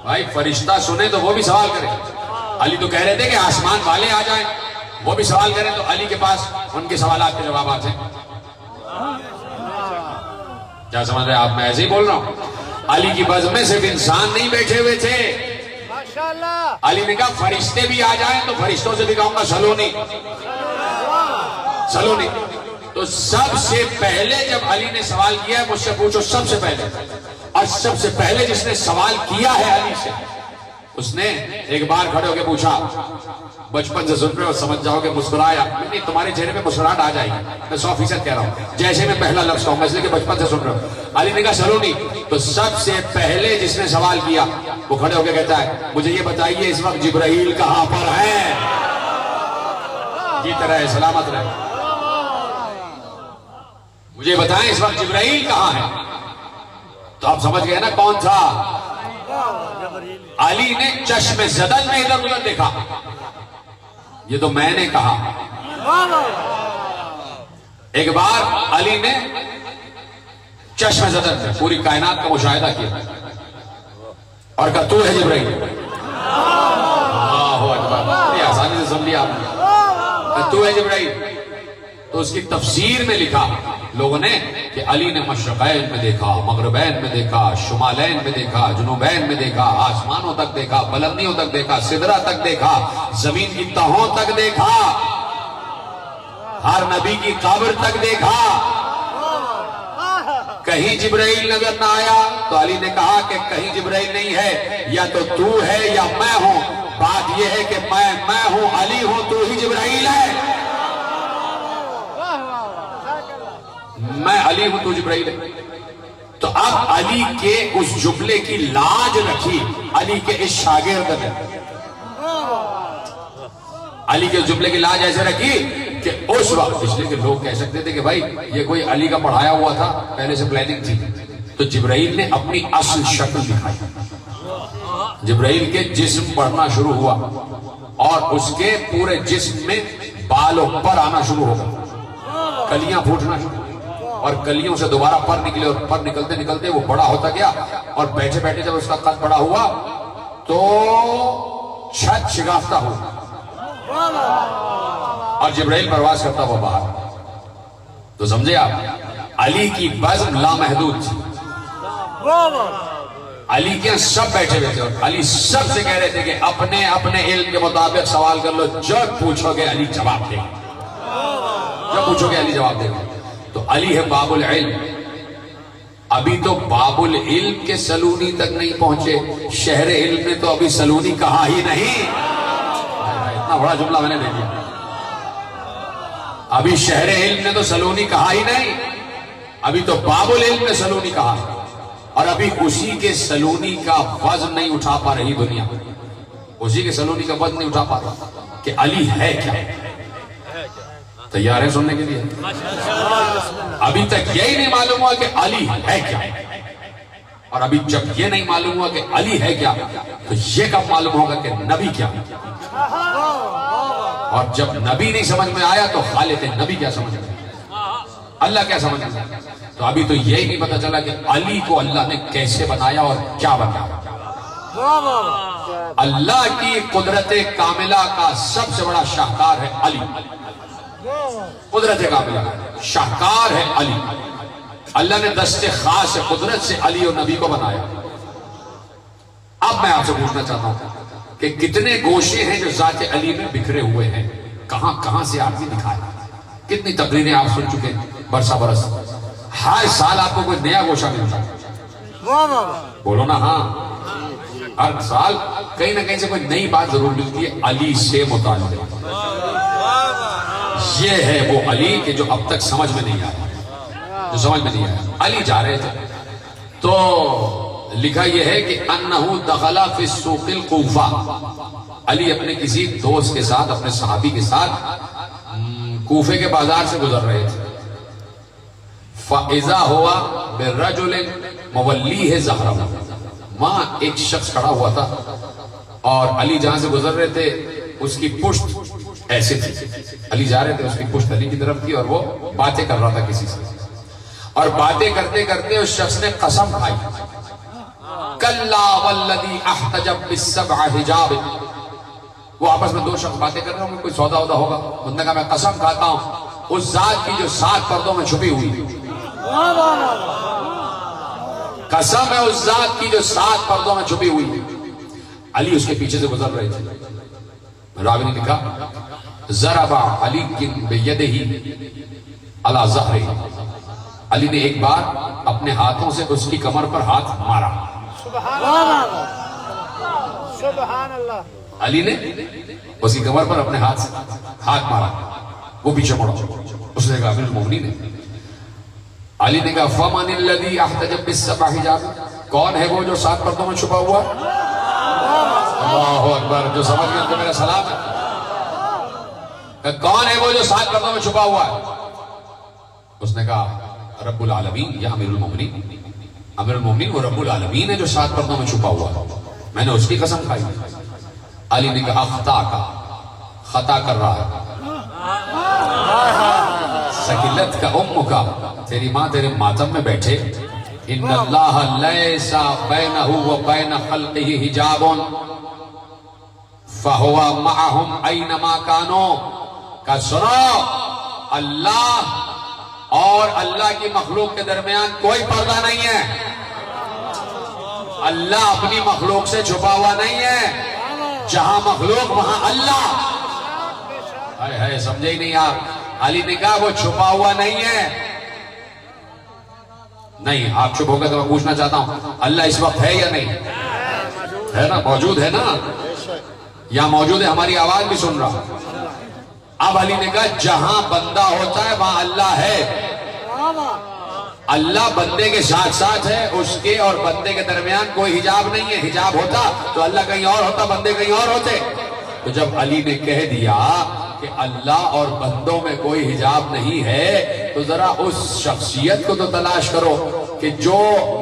भाई फरिश्ता सुने तो वो भी सवाल करे। अली तो कह रहे थे कि आसमान वाले आ जाएं, वो भी सवाल करें, तो अली के पास उनके सवालात के जवाब आते हैं। क्या समझ रहे आप? मैं ऐसे ही बोल रहा हूं। अली की बज़ में सिर्फ इंसान नहीं बैठे हुए थे, माशाअल्लाह। अली ने कहा फरिश्ते भी आ जाएं तो फरिश्तों से भी कहूंगा सलोनी, सलोनी। तो सबसे पहले जब अली ने सवाल किया है, मुझसे पूछो सबसे पहले, और सबसे पहले जिसने सवाल किया है अली से, उसने एक बार खड़े होकर पूछा, बचपन से सुन रहे हो, समझ जाओगे, मुस्कुराया। नहीं, तुम्हारे चेहरे पे मुस्कुराहट आ जाएगी, मैं 100% कह रहा हूँ, जैसे मैं पहला लफ्ज कहूंगा, इसलिए कि बचपन से सुन रहे हो। अली ने कहा सलोनी। तो सबसे पहले जिसने सवाल किया वो खड़े होकर कहता है, मुझे ये बताइए इस वक्त जिब्राइल कहां पर है? जीत रहे, सलामत रहे, मुझे बताएं इस वक्त जिब्राइल कहां है? तो आप समझ गए ना कौन था? अली ने चश्मे ज़दन में इधर उधर देखा, ये तो मैंने कहा। एक बार अली ने चश्मे ज़दन में पूरी कायनात का मुशाहिदा किया और कहा तू है जिब्राइल। अल्लाहु अकबर, आसानी से समझ लिया आपने, तू है जिब्राइल। तो उसकी तफसीर में लिखा लोगों ने कि अली ने मशरक़ैन में देखा, मगरबैन में देखा, शुमालैन में देखा, जुनूबैन में देखा, आसमानों तक देखा, बुलंदियों तक देखा, सिदरा तक देखा, जमीन की तहों तक देखा, हर नबी की कब्र तक देखा, कहीं जिब्राइल नजर ना आया। तो अली ने कहा कि कहीं जिब्राइल नहीं है, या तो तू है या मैं हूं। बात यह है कि मैं हूं, अली हूं, तू ही जिब्राइल है। मैं अली हूं, तू जिब्राइल है। तो अब अली के उस जुमले की लाज रखी अली के इस शागिर्द ने। अली के जुमले की लाज ऐसे रखी कि उस वक्त, इसलिए कि लोग कह सकते थे कि भाई ये कोई अली का पढ़ाया हुआ था, पहले से प्लानिंग थी। तो जिब्राइल ने अपनी असल शक्ल दिखाई। जिब्राइल के जिस्म बढ़ना शुरू हुआ और उसके पूरे जिस्म में बाल पर आना शुरू हो गए, कलियां फूटना शुरू, और कलियों से दोबारा पर निकले, और पर निकलते निकलते वो बड़ा होता गया। और बैठे बैठे जब उसका कद बड़ा हुआ तो छत शिगाफ्ता हुआ और जिब्राइल परवाज करता हुआ बाहर। तो समझे आप, अली की बज़्म लामहदूद थी। अली के सब बैठे हुए थे और अली सबसे कह रहे थे कि अपने अपने इल्म के मुताबिक सवाल कर लो, जब पूछोगे अली जवाब देगा, जब पूछोगे अली जवाब देगा। तो अली है बाबुल इल्म। अभी तो बाबुल इल्म के सलूनी तक नहीं पहुंचे, शहर इल्म ने तो अभी सलूनी कहा ही नहीं। इतना बड़ा जुमला मैंने दे दिया। अभी शहर इल्म ने तो सलूनी कहा ही नहीं, अभी तो बाबुल इल्म ने सलूनी कहा। और अभी उसी के सलूनी का वजन नहीं उठा पा रही दुनिया, उसी के सलूनी का वजन नहीं उठा पाता कि अली है क्या। तैयार है सुनने के लिए? अभी तक यही नहीं मालूम हुआ कि अली है क्या, और अभी जब ये नहीं मालूम हुआ कि अली है क्या, तो ये कब मालूम होगा कि नबी क्या। और जब नबी नहीं समझ में आया तो खालिद नबी क्या समझ में, अल्लाह क्या समझ में। तो अभी तो यही नहीं पता चला कि अली को अल्लाह ने कैसे बनाया और क्या बनाया। अल्लाह की कुदरत कामिला का सबसे बड़ा शाहकार है अली। कुदरत कामिला शाहकार है अली। अल्लाह ने दस्ते खास कुदरत से अली और नबी को बनाया। अब मैं आपसे पूछना चाहता हूं कि कितने गोशे हैं जो जाते अली में बिखरे हुए हैं, कहां कहां से आपने दिखाया, कितनी तकरीरें आप सुन चुके हैं बरसा बरस। हर साल आपको कोई नया गोशा मिलता है, बोलो ना हाँ। हर साल कहीं ना कहीं से कोई नई बात जरूर मिलती है अली से मुताल्लिक़। ये है वो अली के जो अब तक समझ में नहीं आया, जो समझ में नहीं आया। अली जा रहे थे तो लिखा यह है कि अन्नहु दखला फी सूक़िल कूफा। अली अपने किसी दोस्त के साथ, अपने सहाबी के साथ कूफे के बाजार से गुजर रहे थे। फ़इज़ा हुआ बिर्रजुलिन मुवल्लीह ज़हरहु। वहां एक शख्स खड़ा हुआ था और अली जहां से गुजर रहे थे उसकी पुश्त ऐसे थी। अली जा रहे थे, उसकी पुश्त अली की तरफ थी और वो बातें कर रहा था किसी से। और बातें करते करते उस शख्स ने कसम खाई, कल्ला वल्लज़ी अहतजब बिस्सबअ हिजाब। वो आपस में दो शख्स बातें कर रहे होंगे, कोई सौदा वौदा होगा। उन्होंने कहा मैं कसम खाता हूं उस जात की जो 7 पर्दों में छुपी हुई है। कसम है उस जात की जो 7 पर्दों में छुपी हुई है। अली उसके पीछे से गुजर रहे थे। रावी ने लिखा ज़रबा अली बियदिही अला ज़हरी। अली ने एक बार अपने हाथों से उसकी कमर पर हाथ मारा। सुभान अल्लाह। अली ने उसकी कमर पर अपने हाथ से हाथ मारा, वो पीछे मुड़ा। उसने कहा अमीरुल मोमिनीन ने। अली ने कहा फमनिल्लज़ी अहतजब बिस्सबअ हिजाब। कौन है वो जो 7 पर्दों में छुपा हुआ? अल्लाहु अकबर। जो समझ गए उनको मेरा सलाम है। कौन है वो जो 7 पर्दों में छुपा हुआ है? उसने कहा रब्बुल आलमीन या अमीरुल मोमिनीन। अमीरुल मोमिनीन वो रब्बुल आलमीन है जो 7 पर्दों में छुपा हुआ है, मैंने उसकी कसम खाई। अली ने कहा खता कर रहा है। सकिलत का उम्म का, तेरी माँ तेरे मातम में बैठे। इन्नल्लाह लैसा बैनहु व बैन खल्क़िही हिजाबुन फहुवा मअहुम ऐनमा कानो। का सुनो अल्लाह और अल्लाह की मखलूक के दरमियान कोई पर्दा नहीं है। अल्लाह अपनी मखलूक से छुपा हुआ नहीं है। जहां मखलूक वहां अल्लाह। है समझे ही नहीं आप? अली ने कहा वो छुपा हुआ नहीं है। नहीं, आप चुप हो गए तो मैं पूछना चाहता हूं, अल्लाह इस वक्त है या नहीं है? ना, मौजूद है ना, या मौजूद है, हमारी आवाज भी सुन रहा। अब अली ने कहा जहां बंदा होता है वहां अल्लाह है। अल्लाह बंदे के साथ साथ है, उसके और बंदे के दरमियान कोई हिजाब नहीं है। हिजाब होता तो अल्लाह कहीं और होता, बंदे कहीं और होते। तो जब अली ने कह दिया कि अल्लाह और बंदों में कोई हिजाब नहीं है, तो जरा उस शख्सियत को तो तलाश करो कि जो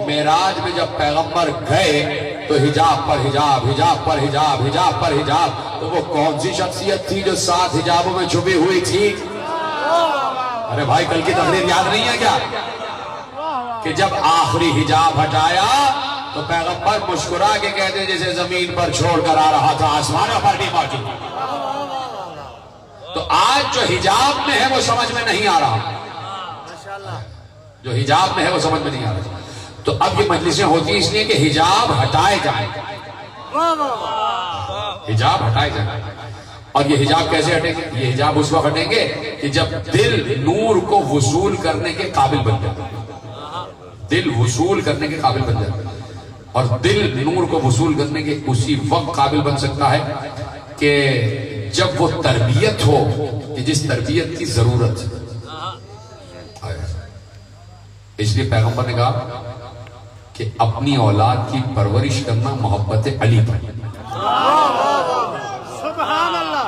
मेराज में जब पैगंबर गए तो हिजाब पर हिजाब, हिजाब पर हिजाब, हिजाब पर हिजाब, तो वो कौन सी शख्सियत थी जो 7 हिजाबों में छुपी हुई थी? अरे भाई, कल की तकरीर याद नहीं है क्या कि जब आखिरी हिजाब हटाया तो पैगंबर मुस्कुरा के कहते जैसे जमीन पर छोड़कर आ रहा था, आसमानों पर नहीं मौजूद। तो आज जो हिजाब में है वो समझ में नहीं आ रहा, जो हिजाब में है वो समझ में नहीं आ रहा। तो अब ये मजलिसें होती हैं इसलिए कि हिजाब हटाए जाए, हिजाब हटाए जाए। और ये हिजाब कैसे हटेंगे? ये हिजाब उस वक्त हटेंगे कि जब दिल नूर को वसूल करने के काबिल बन जाए। दिल वसूल करने के काबिल बन जाए, और दिल नूर को वसूल करने के उसी वक्त काबिल बन सकता है कि जब वो तरबियत हो कि जिस तरबियत की जरूरत है। इसलिए पैगंबर ने कहा कि अपनी औलाद की परवरिश करना मोहब्बत अली पर।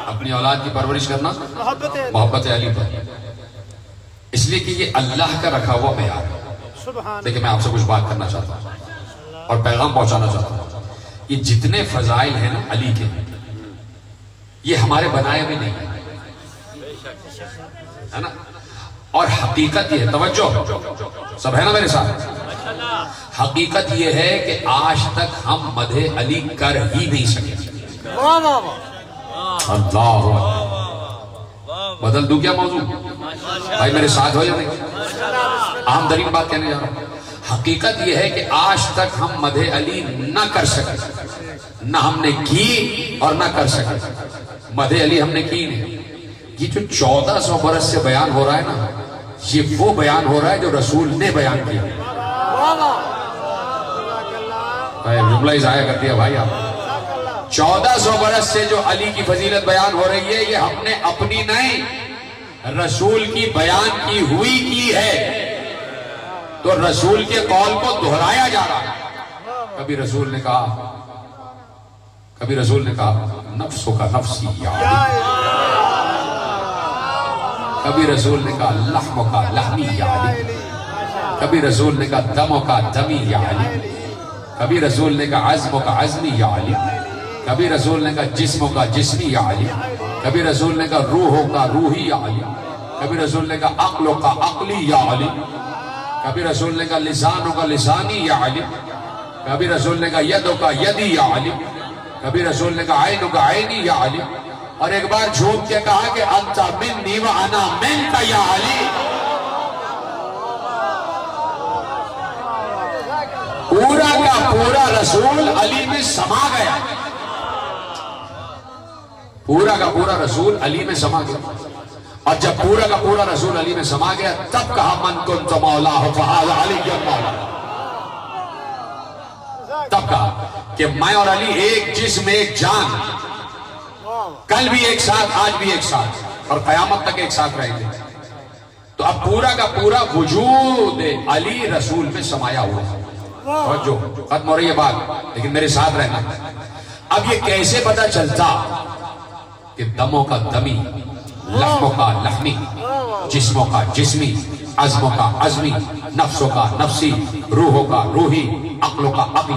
अपनी औलाद की परवरिश करना मोहब्बत अली पर, इसलिए कि ये अल्लाह का रखा हुआ मेयार है। देखिए, मैं आपसे कुछ बात करना चाहता हूं और पैगाम पहुंचाना चाहता हूं। ये जितने फजाइल हैं ना अली के, ये हमारे बनाए हुए नहीं है ना। और हकीकत ये है, तवज्जो सब है ना मेरे साथ, हकीकत ये है कि आज तक हम मदहे अली कर ही नहीं सके। अल्लाह, बदल दूं क्या मौजूद? भाई मेरे साथ हो या नहीं? आमदरीन बात कहने जा रहा हूं। हकीकत यह है कि आज तक हम मदहे अली न कर सके, न हमने की और न कर सके। मदहे अली हमने की नहीं। ये जो 1400 बरस से बयान हो रहा है ना, ये वो बयान हो रहा है जो रसूल ने बयान किया। जुमला ही जाया कर दिया भाई आप। 1400 बरस से जो अली की फजीलत बयान हो रही है, ये हमने अपनी नहीं, रसूल की बयान की हुई की है। तो रसूल के कौल को दोहराया जा रहा है। कभी रसूल ने कहा नफ्सों का नफ्सी या अली, कभी रसूल ने कहा लहमों का लहमी या अली, कभी रसूल ने कहा दमों का दमी या अली, कभी रसूल ने कहा अज़्मों का अज़्मी या अली, कभी रसूल ने कहा जिस्मों का जिस्मी या अली, कभी रसूल ने कहा रूहों का रूही या अली, कभी रसूल ने कहा अक्लों का अक्ली या अली, कभी रसूल ने कहा लिसानों का लिसानी या अली, कभी रसूल ने कहा यदों का यदी या अली, कभी रसूल ने कहा आइनों का आइनी या अली, और एक बार झूठ के कहा कि अंता मिन्नी व अना मिनका या अली। पूरा का पूरा रसूल अली में समा गया, पूरा का पूरा रसूल अली में समा गया। और जब पूरा का पूरा रसूल अली में समा गया, तब कहा मन कुन्त मौला हो फहाज़ा अली मौला। तब कहा कि मैं और अली एक जिस्म एक जान, कल भी एक साथ, आज भी एक साथ, और कयामत तक एक साथ रहेंगे। तो अब पूरा का पूरा वजूद अली रसूल में समाया हुआ है। और जो खत्म हो रही है बात, लेकिन मेरे साथ रहना। अब ये कैसे पता चलता कि दमों का दमी, लहमों का लहमी, जिस्मों का जिस्मी, अज़्मों का अज़मी, नफ्सों का नफ्सी, रूहों का रूही, अक्लों का अक्ल।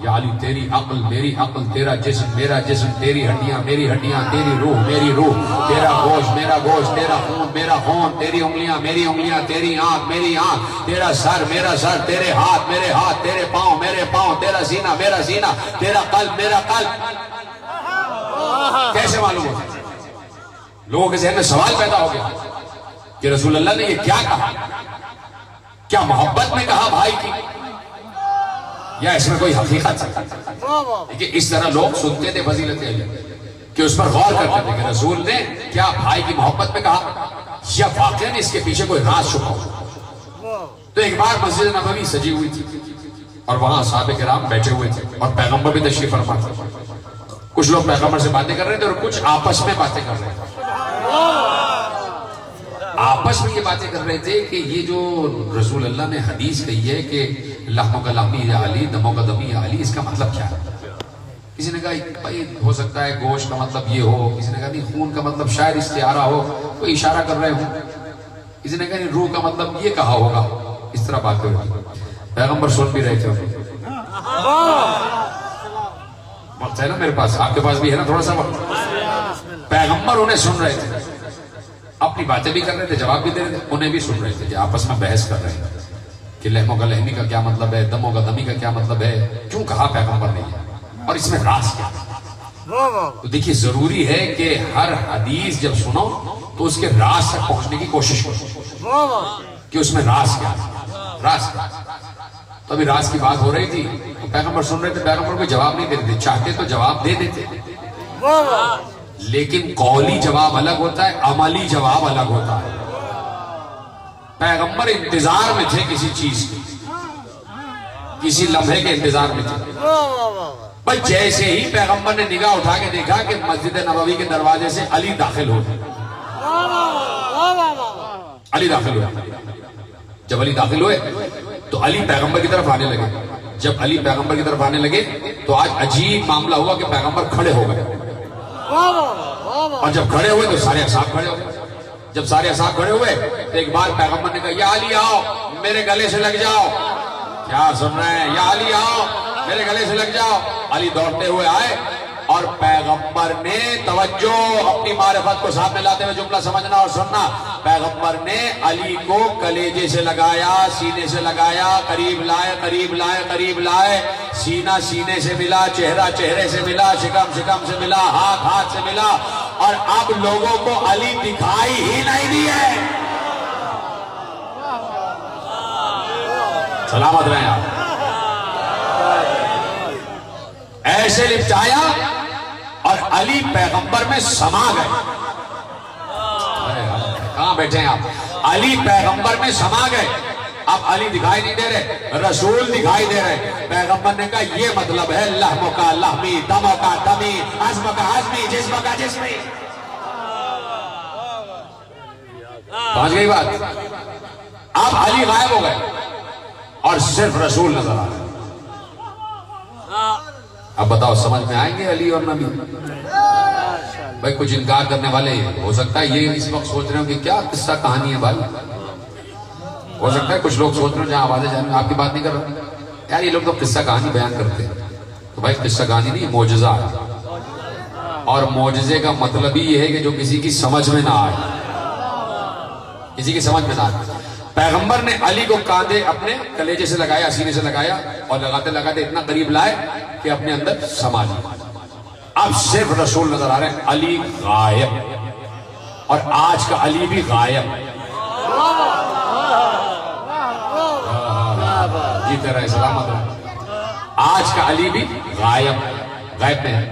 या अली तेरी अक्ल मेरी अक्ल, तेरा जिस्म मेरा जिस्म, तेरी हड्डियां मेरी हड्डियां, तेरी रूह मेरी रूह, तेरा गोश्त मेरा गोश्त, तेरा खून मेरा खून, तेरी उंगलियां मेरी उंगलियां, तेरी आंख मेरी आंख, तेरा सर मेरा सर, तेरे हाथ मेरे हाथ, तेरे पांव मेरे पांव, तेरा सीना मेरा सीना, तेरा कल्ब मेरा कल्ब। कैसे मालूम हो? लोगों के ज़हन में सवाल पैदा हो गया कि रसूल अल्लाह ने ये क्या कहा, क्या मोहब्बत में कहा भाई की, या इसमें कोई हकीकत है? देखिए इस तरह लोग सुनते थे फजीलत कि उस पर गौर करते थे कि रसूल ने क्या भाई की मोहब्बत में कहा या वाकई इसके पीछे कोई राज छुपा हो। तो एक बार मस्जिद नबवी सजी हुई थी और वहां साहबे किराम बैठे हुए थे और पैगंबर भी तशरीफ फरमा थे। कुछ लोग पैगंबर से बातें कर रहे थे और कुछ आपस में बातें कर रहे थे। आपस में ये बातें कर रहे थे कि ये जो रसूल अल्लाह ने हदीस कही है कि लहमों का लहमी या अली, दमों का दमी या अली, इसका मतलब क्या है? किसी ने कहा भाई हो सकता है गोश्त का मतलब ये हो, किसी ने कहा नहीं खून का मतलब शायद इस्तिआरा हो, कोई इशारा कर रहे हो, किसी ने कहा नहीं रूह का मतलब ये कहा होगा। इस तरह बात कर रही पैगंबर सुन भी रहे थे। वक्त है ना मेरे पास, आपके पास भी है ना थोड़ा सा वक्त। पैगंबर उन्हें सुन रहे थे, अपनी बातें भी कर रहे थे, जवाब भी दे रहे थे, उन्हें भी सुन रहे थे, आपस में बहस कर रहे हैं कि लहमों का लहमी का क्या मतलब है, दमों का दमी का क्या मतलब है, क्यों कहा पैगंबर ने और इसमें राज क्या। तो देखिए जरूरी है कि हर हदीस जब सुनो तो उसके राज तक पहुंचने की कोशिश करो कि उसमें राज क्या, राज क्या। तो अभी राज की बात हो रही थी तो पैगंबर सुन रहे थे, पैगंबर को जवाब नहीं देते, चाहते तो जवाब दे देते, लेकिन कौली जवाब अलग होता है, अमली जवाब अलग होता है। पैगंबर इंतजार में थे किसी चीज की, किसी लम्हे के इंतजार में थे। भाई जैसे ही पैगंबर ने निगाह उठा के देखा कि मस्जिद नबवी के दरवाजे से अली दाखिल हो गए, अली दाखिल हुए। जब अली दाखिल हुए तो अली पैगंबर की तरफ आने लगे। जब अली पैगंबर की तरफ आने लगे तो आज अजीब मामला हुआ कि पैगंबर खड़े हो गए, और जब खड़े हुए तो सारे असहाब खड़े हो गए। जब सारे असहाब खड़े हुए तो एक बार पैगंबर ने कहा या अली आओ मेरे गले से लग जाओ। क्या सुन रहे हैं? या अली आओ मेरे गले से लग जाओ। अली दौड़ते हुए आए और पैगंबर ने तवज्जो, अपनी मारिफत को सामने लाते हुए जुमला समझना और सुनना, पैगंबर ने अली को कलेजे से लगाया, सीने से लगाया, करीब लाए, करीब लाए, करीब लाए, सीना सीने से मिला, चेहरा चेहरे से मिला, शिकम शिकम से मिला, हाथ हाथ से मिला, और अब लोगों को अली दिखाई ही नहीं दिए। सलामत रहे आप। ऐसे लिपटाया और अली पैगंबर में समा गए। कहां बैठे हैं आप? अली पैगंबर में समा गए। अब अली दिखाई नहीं दे रहे, रसूल दिखाई दे रहे। पैगंबर ने कहा ये मतलब है लहमों का लहमी, दमों का दमी, अज़्म का अज़्मी, जिस्म का जिस्मी। समझ गई बात? अब अली गायब हो गए और सिर्फ रसूल नजर आ रहे। अब बताओ समझ में आएंगे अली और नबी? भाई कुछ इनकार करने वाले हो सकता है ये इस वक्त सोच रहे हो कि क्या किस्सा कहानी है भाई। हो सकता है कुछ लोग सोच रहे हो जहां आवाजें जा रही, आपकी बात नहीं कर रहा यार, ये लोग तो किस्सा कहानी बयान करते हैं। तो भाई किस्सा कहानी नहीं, मोजज़ा है। और मोजज़े का मतलब ही ये है कि जो किसी की समझ में ना आए, किसी की समझ में ना आए। पैगंबर ने अली को कांधे अपने कलेजे से लगाया, सीने से लगाया, और लगाते लगाते इतना करीब लाए कि अपने अंदर समा लिया। अब सिर्फ रसूल नजर आ रहे हैं, अली गायब। और आज का अली भी गायब। जी तेरा सलामत। आज का अली भी गायब, गायब में है।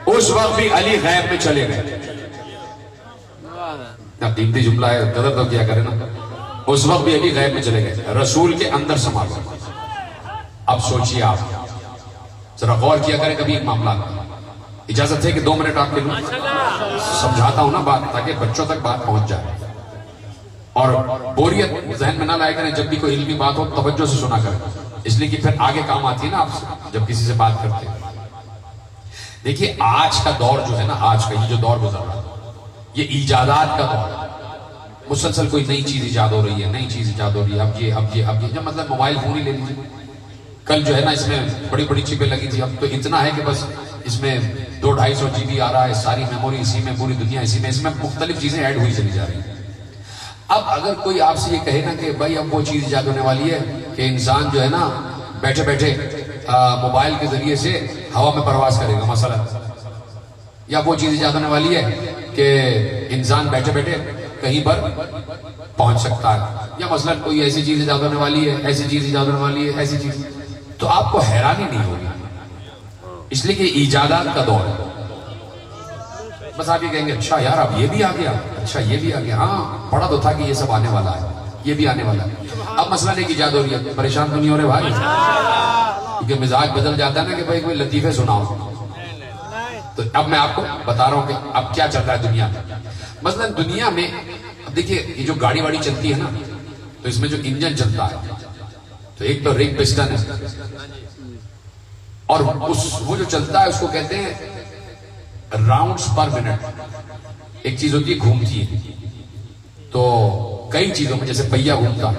उस वक्त भी अली गायब में चले गए। ना कीमती जुमला है, कदर तो क्या करें ना। उस वक्त भी अली गायब में चले गए, रसूल के अंदर समा गए। अब सोचिए आप, जरा गौर किया करें कभी एक मामला। इजाजत है कि 2 मिनट आपके लिए समझाता हूं ना बात, ताकि बच्चों तक बात पहुंच जाए। और बोरियत जहन में ना लाया करें, जब भी कोई इल्मी बात हो तवज्जो से सुना करें, इसलिए कि फिर आगे काम आती है ना आपसे जब किसी से बात करते हैं। देखिए आज का दौर जो है ना, आज का ये जो दौर गुजर रहा है, ये इजादात का दौर है। मुसलसल कोई नई चीज इजाद हो रही है, नई चीज इजाद हो रही है। अब ये जब मतलब मोबाइल फोन ही ले लीजिए, कल जो है ना इसमें बड़ी बड़ी चिपें लगी थी, अब तो इतना है कि बस इसमें 200-250 GB आ रहा है, सारी मेमोरी इसी में, पूरी दुनिया इसी में, इसमें मुख्तलिफ चीजें ऐड हुई चली जा रही है। अब अगर कोई आपसे ये कहे ना कि भाई अब वो चीज इजाद होने वाली है कि इंसान जो है ना बैठे बैठे मोबाइल के जरिए से हवा में परवाज करेगा मसलन, या वो चीज इजाद होने वाली है कि इंसान बैठे बैठे कहीं पर पहुंच सकता है, या मसलन कोई ऐसी चीज इजाद होने वाली है, ऐसी चीज इजाद होने वाली है, ऐसी चीज, तो आपको हैरानी नहीं होगी, इसलिए कि इजादात का दौर है। बस आप ये कहेंगे अच्छा यार अब ये भी आ गया, अच्छा ये भी आ गया, हाँ पढ़ा तो था कि ये सब आने वाला है, ये भी आने वाला है। अब मसला नहीं कि इजाद हो रही है, परेशान तो नहीं हो रहे भाई, क्योंकि मिजाज बदल जाता है ना कि भाई कोई लतीफे सुनाओ। तो अब मैं आपको बता रहा हूं कि अब क्या चल रहा है दुनिया में। मसलन दुनिया में अब देखिए, ये जो गाड़ी वाड़ी चलती है ना, तो इसमें जो इंजन चलता है, तो एक तो रिग पिस्टन है, और वो जो चलता है उसको कहते हैं राउंड्स पर मिनट। एक चीज होती है घूमती है, तो कई चीजों में जैसे पहिया घूमता,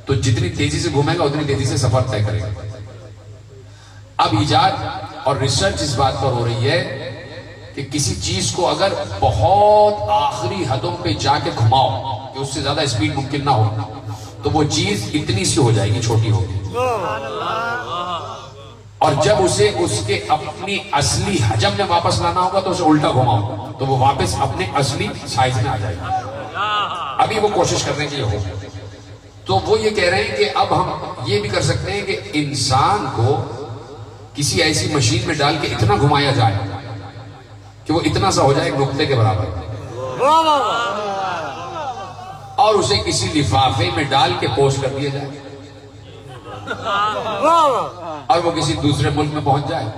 तो जितनी तेजी से घूमेगा उतनी तेजी से सफर तय करेगा। अब इजाद और रिसर्च इस बात पर हो रही है कि किसी चीज को अगर बहुत आखिरी हदों पे जाके घुमाओ कि उससे ज्यादा स्पीड मुमकिन ना हो, तो वो चीज इतनी सी हो जाएगी, छोटी होगी, और जब उसे उसके अपनी असली हजम में वापस लाना होगा तो उसे उल्टा घुमाओ तो वो वापस अपने असली साइज में आ जाएगा। अभी वो कोशिश करने के लिए हो, तो वो ये कह रहे हैं कि अब हम ये भी कर सकते हैं कि इंसान को किसी ऐसी मशीन में डाल के इतना घुमाया जाए कि वो इतना सा हो जाए एक नुक्ते के बराबर, और उसे किसी लिफाफे में डाल के पोस्ट कर दिया जाए, और वो किसी दूसरे मुल्क में पहुंच जाए,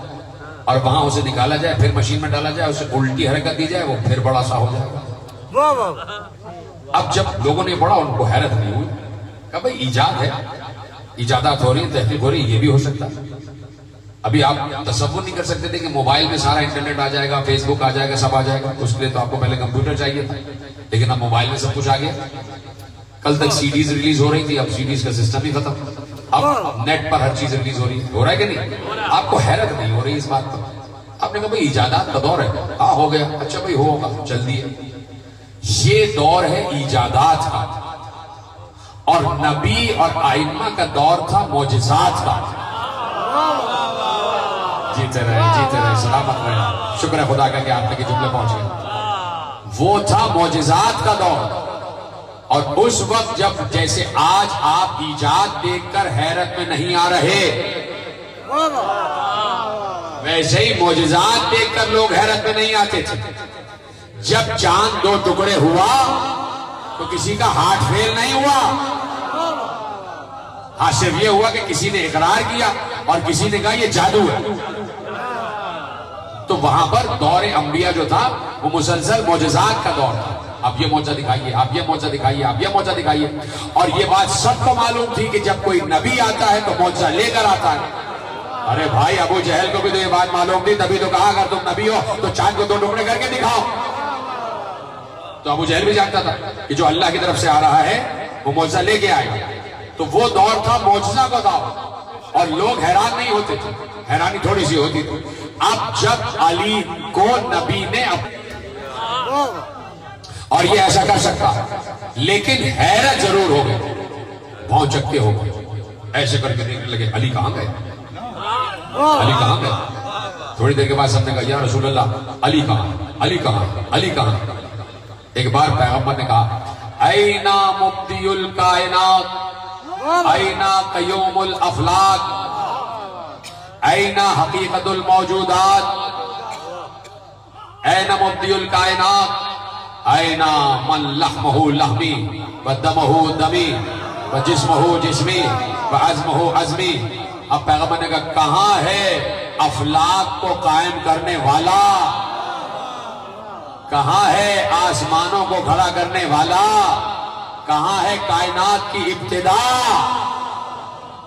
और वहां उसे निकाला जाए, फिर मशीन में डाला जाए, उसे उल्टी हरकत दी जाए, वो फिर बड़ा सा हो जाएगा। अब जब लोगों ने पढ़ा उनको हैरत नहीं हुई, कहा भाई इजाद है, इजादात हो रही है, तहकीक हो रही है, ये भी हो सकता है। अभी आप तसव्वुर नहीं कर सकते थे कि मोबाइल में सारा इंटरनेट आ जाएगा, फेसबुक आ जाएगा, सब आ जाएगा, उसके लिए तो आपको पहले कंप्यूटर चाहिए था, लेकिन अब मोबाइल में सब कुछ आ गया। कल तक सीडीज रिलीज हो रही थी, अब सीडीज का सिस्टम ही खत्म, अब नेट पर हर चीज रिलीज हो रही है। हो रहा है कि नहीं? आपको हैरत नहीं हो रही इस बात पर? आपने कहा भाई इजादात का दौर है, हाँ हो गया, अच्छा भाई होगा, जल्दी है। ये दौर है इजादात का, और नबी और आइम्मा का दौर था मौजिज़ात का। जीते रहे सलामत रहे, शुक्र है खुदा का कि आप तक ये जुमले पहुंच गए। वो था मौजिज़ात का दौर, और उस वक्त जब जैसे आज आप इजाद देखकर हैरत में नहीं आ रहे, वैसे ही मौजिज़ात देखकर लोग हैरत में नहीं आते थे। जब चांद दो टुकड़े हुआ तो किसी का हार्ट फेल नहीं हुआ, हाँ सिर्फ ये हुआ कि किसी ने इकरार किया और किसी ने कहा ये जादू है। तो वहां पर दौरे अंबिया जो था वो मुसलसल मौजिज़ात का दौर था। आप ये मौजा दिखाइए, आप ये मौजा दिखाइए, आप ये मौजा दिखाइए, और ये बात सबको मालूम थी कि जब कोई नबी आता है तो मौजा लेकर आता है। अरे भाई अबू जहल को भी तो ये बात मालूम थी, तभी तो कहा अगर तुम नबी हो तो चांद को दो टुकड़े करके दिखाओ। तो अबू जहल भी जानता था कि जो अल्लाह की तरफ से आ रहा है वो मौजा लेके आएगा। तो वो दौर था मौजज़ा का दौर, और लोग हैरान नहीं होते थे, हैरानी थोड़ी सी होती थी। अब जब अली को नबी ने और ये ऐसा कर सकता है, लेकिन हैरत जरूर हो गई, भौचक्के हो गए, ऐसे करके देखने लगे अली कहां गए, अली कहां गए। थोड़ी देर के बाद सबने कहा या रसूल अल्लाह अली कहां, अली कहां, अली कहां। एक बार पैगंबर ने कहा ऐना मुब्दियुल कायनात, ऐना कयूमुल अफलाक, ऐना हकीकतुल मौजूदात, ऐना मुब्दियुल कायनात, ऐना मन लहमहु लहमी व दमहु दमी व जिस्महु जिस्मी व अज़्महु अज़्मी। अब पैगंबर ने कहा कहां है अफलाक को कायम करने वाला, कहां है आसमानों को खड़ा करने वाला, कहां है कायनात की इब्तिदा,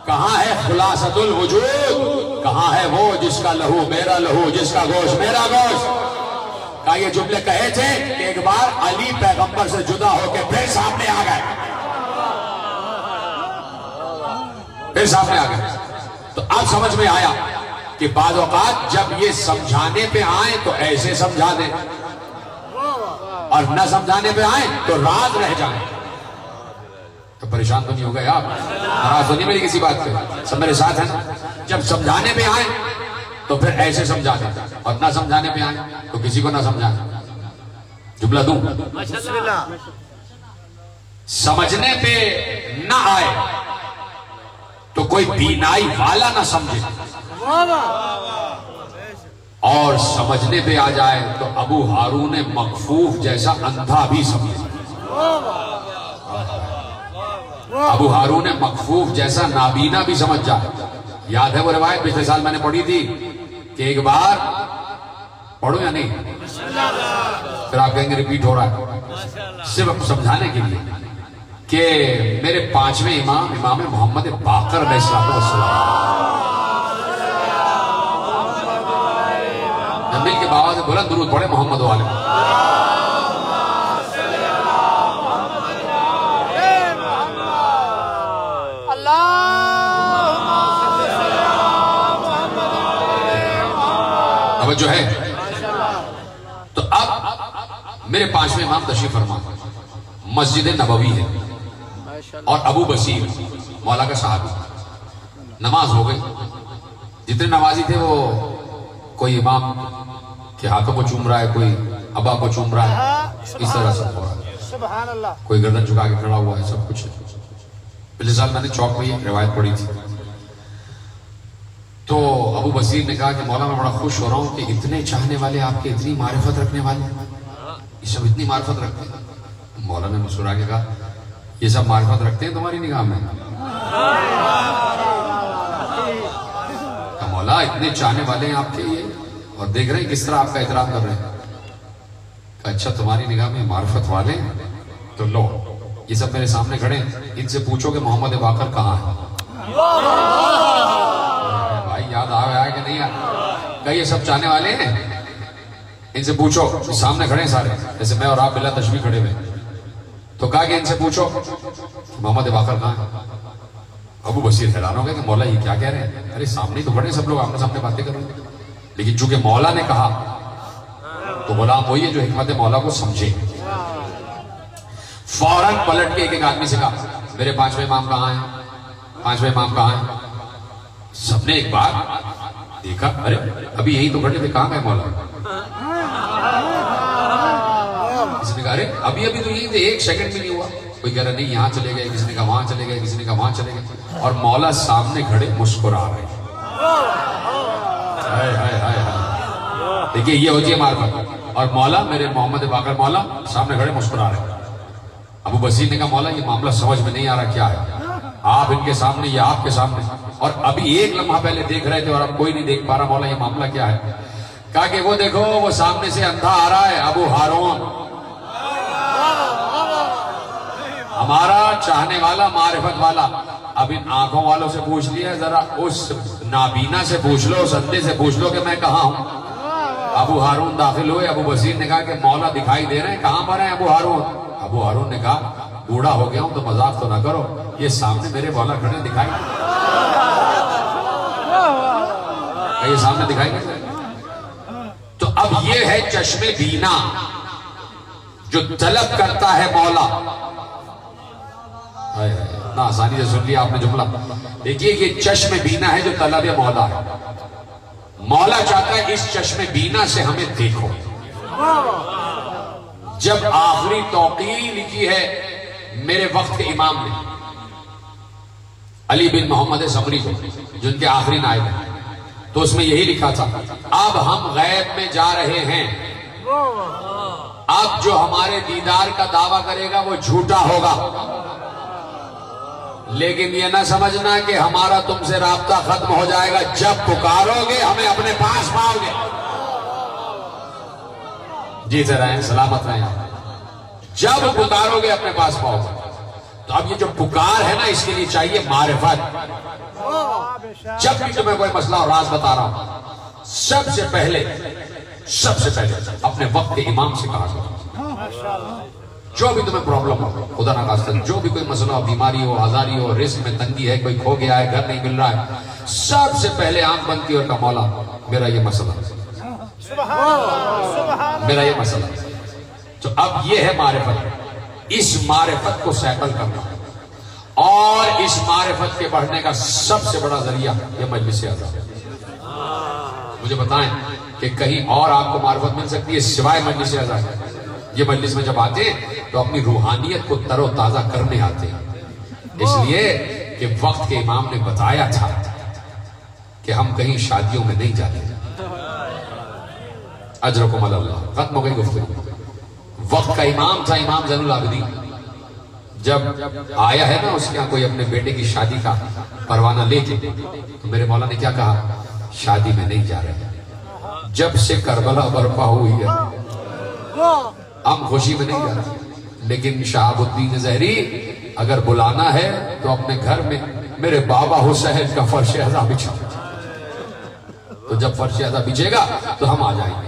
कहां है खुलासतुल वजूद, कहां है वो जिसका लहू मेरा लहू, जिसका गोश्त मेरा गोश्त। का ये जुमले कहे थे कि एक बार अली पैगंबर से जुदा होकर फिर सामने आ गए, फिर सामने आ गए। तो अब समझ में आया कि बाज़ औक़ात जब ये समझाने पे आए तो ऐसे समझा दें, और न समझाने पे आए तो राज रह जाए। तो परेशान तो नहीं हो गए आप, नाराज तो नहीं मेरी किसी बात पे, सब मेरे साथ हैं। जब समझाने पे आए तो फिर ऐसे समझा दें, और ना समझाने पे आए तो किसी को ना समझाए। जुमला दूं, समझने पे ना आए तो कोई बीनाई वाला ना समझे, और समझने पे आ जाए तो अबू हारून मकफूफ जैसा अंधा भी समझे। अबू हारून मकफूफ जैसा नाबीना भी समझ जाए। याद है वो रिवायत पिछले साल मैंने पढ़ी थी कि एक बार, पढ़ो या नहीं, फिर आप कहेंगे रिपीट हो रहा है, सिर्फ समझाने के लिए कि मेरे पांचवें इमाम इमाम मोहम्मद बाकर अलैहिस्सलाम मिल के बाबा से बोला दुरूद पढ़े मोहम्मद वाले। अब जो है तो अब मेरे पांचवें इमाम तशरीफ फरमा, मस्जिद नबवी है और अबू बसीर मौला का साहब, नमाज हो गई। जितने नमाजी थे वो कोई इमाम के हाथों को चूम रहा है, कोई अबा को चूम रहा है, इस तरह से हो रहा है। सुभान अल्लाह। कोई गर्दन झुका के खड़ा हुआ है, सब कुछ। पिछले साल मैंने चौक में ये रिवायत पढ़ी थी। तो अबू बसीर ने कहा कि मौला मैं बड़ा खुश हो रहा हूं कि इतने चाहने वाले आपके, इतनी मारिफत रखने वाले, ये सब इतनी मारिफत रखते हैं। मौला ने मुस्कुरा के कहा ये सब मारिफत रखते हैं तुम्हारी निगाह में? मौला इतने चाहने वाले हैं आपके ये, और देख रहे हैं किस तरह आपका एहतराम कर रहे हैं। अच्छा तुम्हारी निगाह में मारिफत वाले, तो लो ये सब मेरे सामने खड़े हैं, इनसे पूछो कि मोहम्मद बाकर कहाँ है। भाई याद आ गया कि नहीं? क्या ये सब चाहने वाले हैं? इनसे पूछो, सामने खड़े हैं सारे, जैसे मैं और आप बिला तशबीह खड़े हुए। तो कहा कि इनसे पूछो मोहम्मद बाकर कहाँ है। अबू बसीर हैरान हो गए कि मौला ये क्या कह रहे हैं? अरे सामने तो खड़े सब लोग, आमने सामने बातें कर रहे हैं। लेकिन चूंकि मौला ने कहा तो गुलाम वही है जो हिकमत मौला को समझे। फौरन पलट के एक आदमी से कहा मेरे पांचवें इमाम कहाँ हैं, पांचवें इमाम कहाँ हैं? सबने एक बार देखा, अरे अभी यही तो खड़े थे, कहाँ गए मौला? किसी ने कहा अरे अभी अभी तो यही थे, एक सेकंड भी नहीं हुआ। कोई कह रहा नहीं यहाँ चले गए, किसी ने कहा वहां चले गए, किसी ने कहा वहां चले गए, और मौला सामने खड़े मुस्कुरा रहे। देखिए ये होती है मार्फत। और मौला मेरे मोहम्मद बाकर मौला सामने खड़े मुस्कुरा रहे। अबू बसीर ने कहा मौला ये मामला समझ में नहीं आ रहा, क्या है? आप इनके सामने या आपके सामने, और अभी एक लम्हा पहले देख रहे थे और अब कोई नहीं देख पा रहा, मौला ये मामला क्या है? कहा कि वो देखो वो सामने से अंधा आ रहा है, अबू हारून, हमारा चाहने वाला, मारिफत वाला। अब इन आंखों वालों से पूछ लिया, जरा उस नाबीना से पूछ लो, उस अंधे से पूछ लो कि मैं कहाँ हूं। अबू हारून दाखिल हुए। अबू बसीर ने कहा कि मौला दिखाई दे रहे हैं, कहां पर है अबू हारून? अबू हारून ने कहा बूढ़ा हो गया हूं तो मजाक तो ना करो, ये सामने मेरे मौला खड़े दिखाई, ये सामने दिखाई नहीं। तो अब ये है चश्मे बीना जो तलब करता है मौला। ना आसानी से सुन लिया आपने जुमला। देखिए ये चश्मे बीना है जो तलब मौला है। मौला चाहता है इस चश्मे बीना से हमें देखो। जब आखिरी तौकीर लिखी है मेरे वक्त के इमाम ने अली बिन मोहम्मद समरी को, जिनके आखिरी नायब है, तो उसमें यही लिखा था अब हम गैब में जा रहे हैं, अब जो हमारे दीदार का दावा करेगा वो झूठा होगा, लेकिन ये ना समझना कि हमारा तुमसे राब्ता खत्म हो जाएगा, जब पुकारोगे हमें अपने पास पाओगे। जीते रहें, सलामत रहें, जब पुकारोगे अपने पास पाओगे। तो अब ये जो पुकार है ना, इसके लिए चाहिए मारिफत। जब भी तुम्हें कोई मसला और राज बता रहा हूं, सबसे पहले अपने वक्त के इमाम से कहा करो। जो भी तुम्हें प्रॉब्लम हो, खुदा ना खास्ता जो भी कोई मसला हो, बीमारी हो, आजारी हो, रिस्क में तंगी है, कोई खो गया है, घर नहीं मिल रहा है, सबसे पहले आंख बंद की और कहा मौला मेरा ये मसला, मेरा ये मसला। तो अब ये है मारिफत। इस मारिफत को सैकल करना, और इस मारिफत के बढ़ने का सबसे बड़ा जरिया ये मजलिस आज़ा। मुझे बताएं कि कहीं और आपको मारिफत मिल सकती है सिवाय मजलिस आज़ा? ये मजलिस में जब आते हैं तो अपनी रूहानियत को तरोताजा करने आते हैं। इसलिए कि वक्त के इमाम ने बताया था कि हम कहीं शादियों में नहीं जाते। अजरकुम अल्लाह, खत्म हो गई गुफ्तगू। वक्त का इमाम था इमाम ज़ैनुल आबिदीन। जब आया है ना उसके यहाँ कोई अपने बेटे की शादी का परवाना लेके, तो मेरे मौला ने क्या कहा, शादी में नहीं जा रहे। जब से करबला बर्पा हुई है हम खुशी में नहीं जा रहे। लेकिन शहाबुद्दीन ज़हरी अगर बुलाना है तो अपने घर में मेरे बाबा हुसैन का फर्श अज़ा बिछा, तो जब फर्श अज़ा बिछेगा तो हम आ जाएंगे।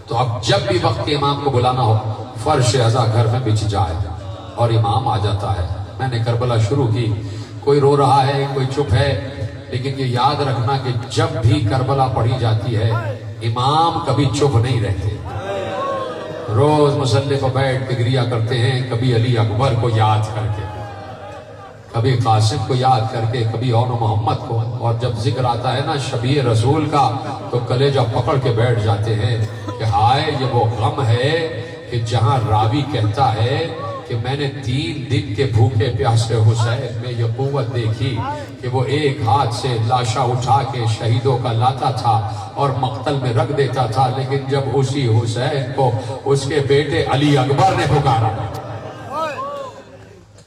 तो अब जब भी वक्त के इमाम को बुलाना हो, फर्श अज़ा घर में बिछ जाए और इमाम आ जाता है। मैंने करबला शुरू की, कोई रो रहा है, कोई चुप है, लेकिन ये याद रखना कि जब भी करबला पढ़ी जाती है इमाम कभी चुप नहीं रहते। रोज मुसल्ले पर बैठ के गिरिया करते हैं, कभी अली अकबर को याद करके, कभी कासिम को याद करके, कभी औन मोहम्मद को। और जब जिक्र आता है ना शबीए रसूल का, तो कलेजा पकड़ के बैठ जाते हैं कि हाय ये वो गम है कि जहां रावी कहता है कि मैंने 3 दिन के भूखे प्यासे हुसैन में ये कुव्वत देखी कि वो एक हाथ से लाशा उठा के शहीदों का लाता था और मक्तल में रख देता था, लेकिन जब उसी हुसैन को उसके बेटे अली अकबर ने पुकारा,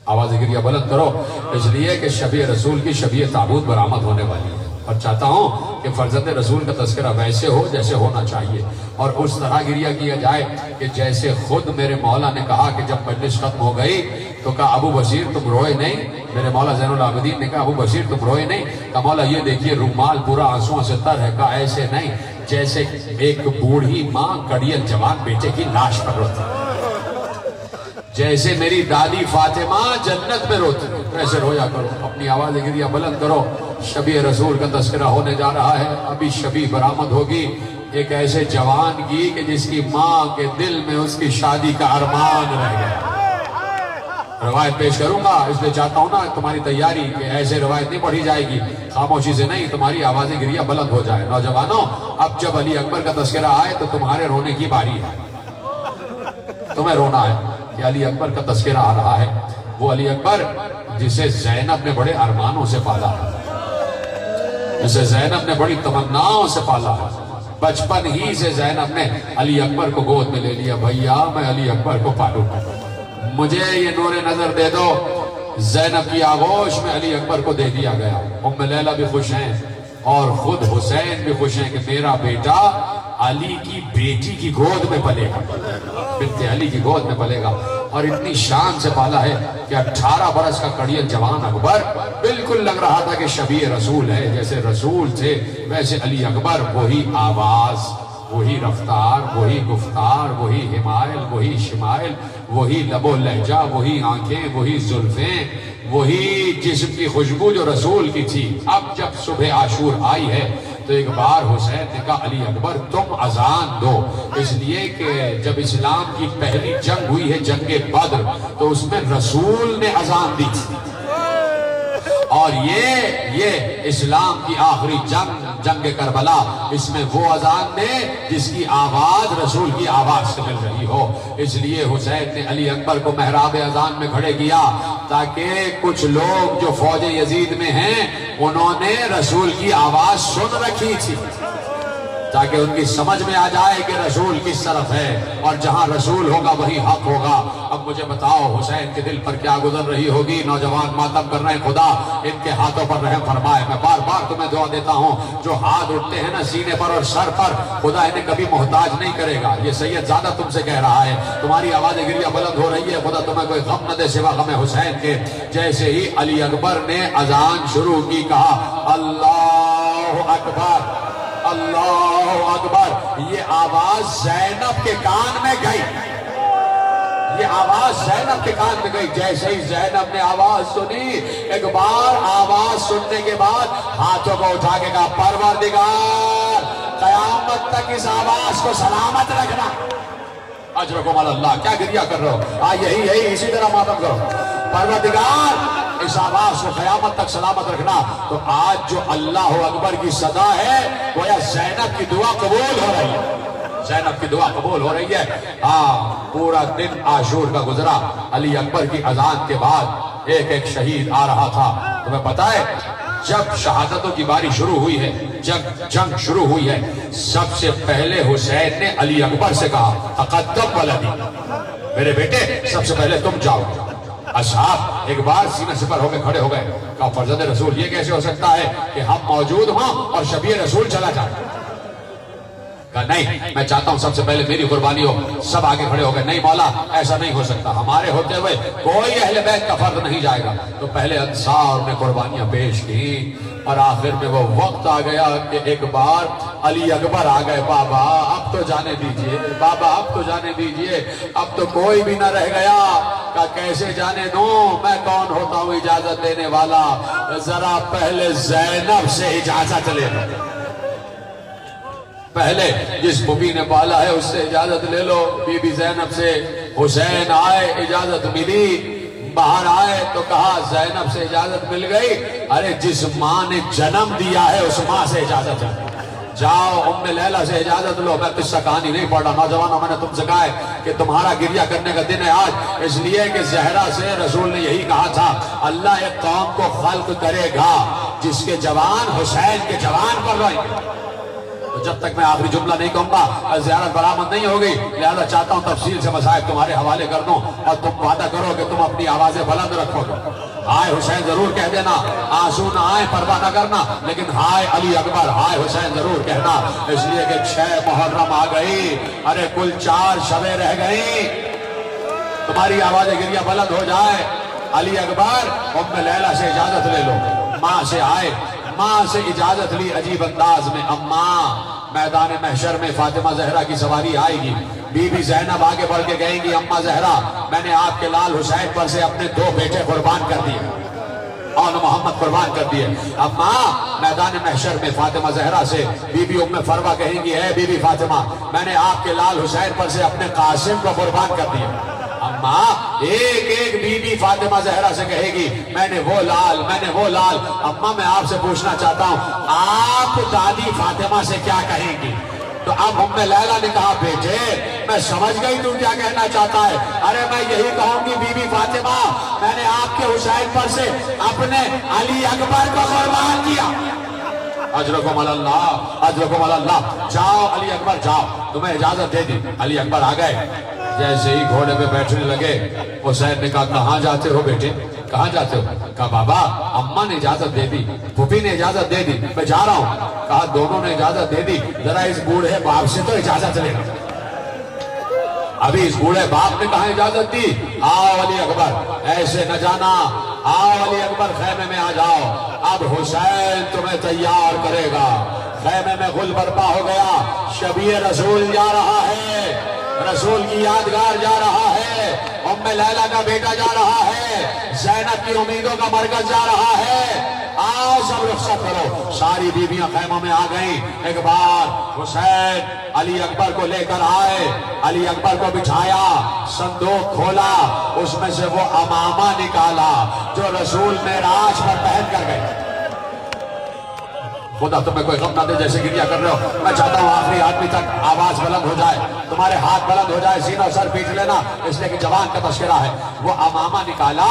आवाज गिरिया बुलंद करो, इसलिए कि शबीए रसूल की शबीए ताबूत बरामद होने वाली है। और चाहता हूं कि फर्जंद रसूल का तस्करा वैसे हो जैसे होना चाहिए, और उस तरह गिरिया किया जाए कि जैसे खुद मेरे मौला ने कहा कि जब मजलिस खत्म हो गई तो कहा अबू बशीर तुम रोए नहीं। मेरे मौला ज़ैनुल आबिदीन ने कहा अबू बशीर तुम रोए नहीं। कहा मौला ये देखिए रुमाल पूरा आंसुओं से तर है। कहा ऐसे नहीं, जैसे एक बूढ़ी माँ कड़ियल जवान बेटे की लाश पर रोती, जैसे मेरी दादी फातिमा जन्नत में रोती, कैसे रोया करो। अपनी आवाज गिरिया बुलंद करो। शबीए रसूल का तस्करा होने जा रहा है। अभी शबी बरामद होगी एक ऐसे जवान की कि जिसकी माँ के दिल में उसकी शादी का अरमान रह गया। रवायत पेश करूंगा, इसलिए चाहता हूं ना तुम्हारी तैयारी कि ऐसे रवायत नहीं पढ़ी जाएगी, खामोशी से नहीं, तुम्हारी आवाजें गिरिया बुलंद हो जाए। नौजवानों, अब जब अली अकबर का तस्करा आए तो तुम्हारे रोने की बारी है, तुम्हें रोना है कि अली अकबर का तस्करा आ रहा है। वो अली अकबर जिसे ज़ैनब ने बड़े अरमानों से पाला, जिसे ज़ैनब ने बड़ी तमन्नाओं से पाला है। बचपन ही से ज़ैनब ने अली अकबर को गोद में ले लिया। भैया मैं अली अकबर को पालूंगा, मुझे ये नूरे नजर दे दो। ज़ैनब की आगोश में अली अकबर को दे दिया गया। उम्मे लैला भी खुश हैं और खुद हुसैन भी खुश हैं कि मेरा बेटा अली की बेटी की गोद में पलेगा, बिन्ते अली की गोद में पलेगा। और इतनी शान से पाला है कि 18 बरस का कड़ियल जवान अकबर बिल्कुल लग रहा था कि शबीए रसूल है। जैसे रसूल थे वैसे अली अकबर, वही आवाज, वही रफ्तार, वही गुफ्तार, वही हिमायल, वही शिमायल, वही लबो लहजा, वही आंखें, वही जुल्फें, वही जिस्म की खुशबू जो रसूल की थी। अब जब सुबह आशूर आई है तो एक बार हुसैन ने कहा अली अकबर तुम अजान दो, इसलिए कि जब इस्लाम की पहली जंग हुई है जंगे बद्र, तो उसमें रसूल ने अजान दी थी। और ये इस्लाम की आखिरी जंग करबला, इसमें वो अजान दे जिसकी आवाज रसूल की आवाज से मिल रही हो। इसलिए हुसैन ने अली अकबर को महराब अजान में खड़े किया ताकि कुछ लोग जो फौज यजीद में हैं उन्होंने रसूल की आवाज सुन रखी थी, ताकि उनकी समझ में आ जाए कि रसूल किस तरफ है और जहां रसूल होगा वही हक होगा। अब मुझे बताओ हुसैन के दिल पर क्या गुजर रही होगी। नौजवान मातम कर रहे हैं, खुदा इनके हाथों पर रहम फरमाए। मैं बार बार तुम्हें दुआ देता हूं, जो हाथ उठते हैं ना सीने पर और सर पर, खुदा इन्हें कभी मोहताज नहीं करेगा। ये सैयद ज्यादा तुमसे कह रहा है, तुम्हारी आवाज गिरिया बुलंद हो रही है, खुदा तुम्हें कोई गम न दे सिवा गम हुसैन के। जैसे ही अली अकबर ने अजान शुरू की, कहा अल्लाह अकबर, अल्लाह अकबर। ये आवाज ज़ैनब के कान में गई, ये आवाज ज़ैनब के कान में गई। जैसे ही ज़ैनब ने आवाज सुनी, एक बार आवाज सुनने के बाद हाथों को उठा के कहा परवरदिगार कयामत तक इस आवाज को सलामत रखना। अजरकुम अल्लाह, क्या गिरिया कर रहे हो? यही इसी तरह मातम करो। परवरदिगार इस आवाज को क़यामत तक सलामत रखना। तो आज जो अल्लाह अकबर की सदा है, गोया ज़ैनब की दुआ कबूल हो रही है। ज़ैनब की दुआ कबूल हो रही है। हाँ, पूरा दिन आशूर का गुजरा। अली अकबर की अजान के बाद एक एक शहीद आ रहा था। तुम्हें पता है, जब शहादतों की बारी शुरू हुई है, जब जंग शुरू हुई है, सबसे पहले हुसैन ने अली अकबर से कहा, तक़द्दम वलदी, मेरे बेटे सबसे पहले तुम जाओ। असहाब एक बार सीना सिपर होकर खड़े हो गए। कहा, फर्जंद रसूल, ये कैसे हो सकता है कि हम मौजूद हों और शबीर रसूल चला जाए? कहा, नहीं, मैं चाहता हूं सबसे पहले मेरी कुर्बानी हो। सब आगे खड़े हो गए। नहीं मौला, ऐसा नहीं हो सकता, हमारे होते हुए कोई अहले बैत का फर्द नहीं जाएगा। तो पहले अंसार ने कुर्बानियां पेश की और आखिर में वो वक्त आ गया कि एक बार अली अकबर आ गए। बाबा अब तो जाने दीजिए, बाबा अब तो जाने दीजिए, अब तो कोई भी ना रह गया। का कैसे जाने दूं, मैं कौन होता हूं इजाजत देने वाला? जरा पहले ज़ैनब से इजाजत ले लो, पहले जिस बीबी ने पाला है उससे इजाजत ले लो। बीबी ज़ैनब से हुसैन आए, इजाजत मिली। बाहर आए तो कहा, ज़ैनब से इजाजत मिल गई। अरे जिस माँ ने जन्म दिया है उस माँ से इजाजत है। जाओ उम्मे लैला से इजाजत लो। मैं किस्सा कहानी नहीं पढ़ रहा। नौजवानों, मैंने तुमसे कहा है कि तुम्हारा गिरिया करने का दिन है आज, इसलिए कि ज़हरा से रसूल ने यही कहा था, अल्लाह एक कौम को खल्क करेगा जिसके जवान हुसैन के जवान पर रोएंगे। तो जब तक मैं आखिरी जुमला नहीं कहूंगा ज़ियारत बरामद नहीं होगी। लिहाजा चाहता हूं तफसील से मसाइब तुम्हारे हवाले कर दूं और तुम वादा करो कि तुम अपनी आवाजें बुलंद रखोगे। हाय हुसैन जरूर कह देना, आंसू ना आए परवाह न करना, लेकिन हाय अली अकबर, हाय हुसैन जरूर कहना। इसलिए कि 6 मुहर्रम आ गई, अरे कुल 4 शबे रह गई। तुम्हारी आवाजें गिरिया बुलंद हो जाए। अली अकबर, उम्मे लैला से इजाजत ले लो। माँ से आए, माँ से इजाजत ली अजीब अंदाज में। अम्मा, मैदान महशर में फातिमा जहरा की सवारी आएगी। बीबी ज़ैनब आगे बढ़ के कहेंगी, अम्मा जहरा, मैंने आपके लाल हुसैन पर से अपने 2 बेटे कुर्बान कर दिए और मोहम्मद कुर्बान कर दिए। अम्मा, मैदान महशर में फातिमा जहरा से बीबी उम्मे फरवा कहेंगी, है बीबी फातिमा, मैंने आपके लाल हुसैन पर से अपने कासिम को कुर्बान कर दिया। अम्मा, एक एक बीबी फातिमा जहरा से कहेगी, मैंने वो लाल, मैंने वो लाल। अम्मा, मैं आपसे पूछना चाहता हूँ, आप दादी फातिमा से क्या कहेंगी? तो अब उम्मे लैला ने कहा, बेटे मैं समझ गई तू क्या कहना चाहता है। अरे मैं यही कहूंगी, बीबी फातिमा, मैंने आपके हुसैन पर से अपने अली अकबर को कुर्बान किया। अजरकुम अल्लाह, अजरकुम अल्लाह। जाओ अली अकबर जाओ, तुम्हें इजाजत दे दी। अली अकबर आ गए। जैसे ही घोड़े पे बैठने लगे, हुसैन ने कहा, कहाँ जाते हो बेटे, कहाँ जाते हो? कहा, बाबा अम्मा ने इजाजत दे दी, फूफी ने इजाजत दे दी, मैं जा रहा हूँ। कहा, दोनों ने इजाजत दे दी, जरा इस बूढ़े बाप से तो इजाजत ले। अभी इस बूढ़े बाप ने कहा इजाजत दी? आओ अली अकबर, ऐसे न जाना, आओ अली अकबर, खैमे में आ जाओ, अब हुसैन तुम्हें तैयार करेगा। खैमे में गुल बरपा हो गया, शबीर रसूल जा रहा है, रसूल की यादगार जा रहा है, उम्मे लैला का बेटा जा रहा है, ज़ैनब की उम्मीदों का मरकज जा रहा है। आओ सब रुखसत करो। सारी बीबियां खैमों में आ गई। एक बार हुसैन अली अकबर को लेकर आए, अली अकबर को बिठाया, संदूक खोला, उसमें से वो अमामा निकाला जो रसूल मेराज पर पहन कर गए। खुदा तुम्हें कोई गम ना दे जैसे गिरिया कर रहे हो। मैं चाहता हूँ आखिरी आदमी तक आवाज बुलंद हो जाए, तुम्हारे हाथ बुलंद हो जाए, सीना सर पीट लेना, इसलिए कि जवान का तस्करा है। वो अमामा निकाला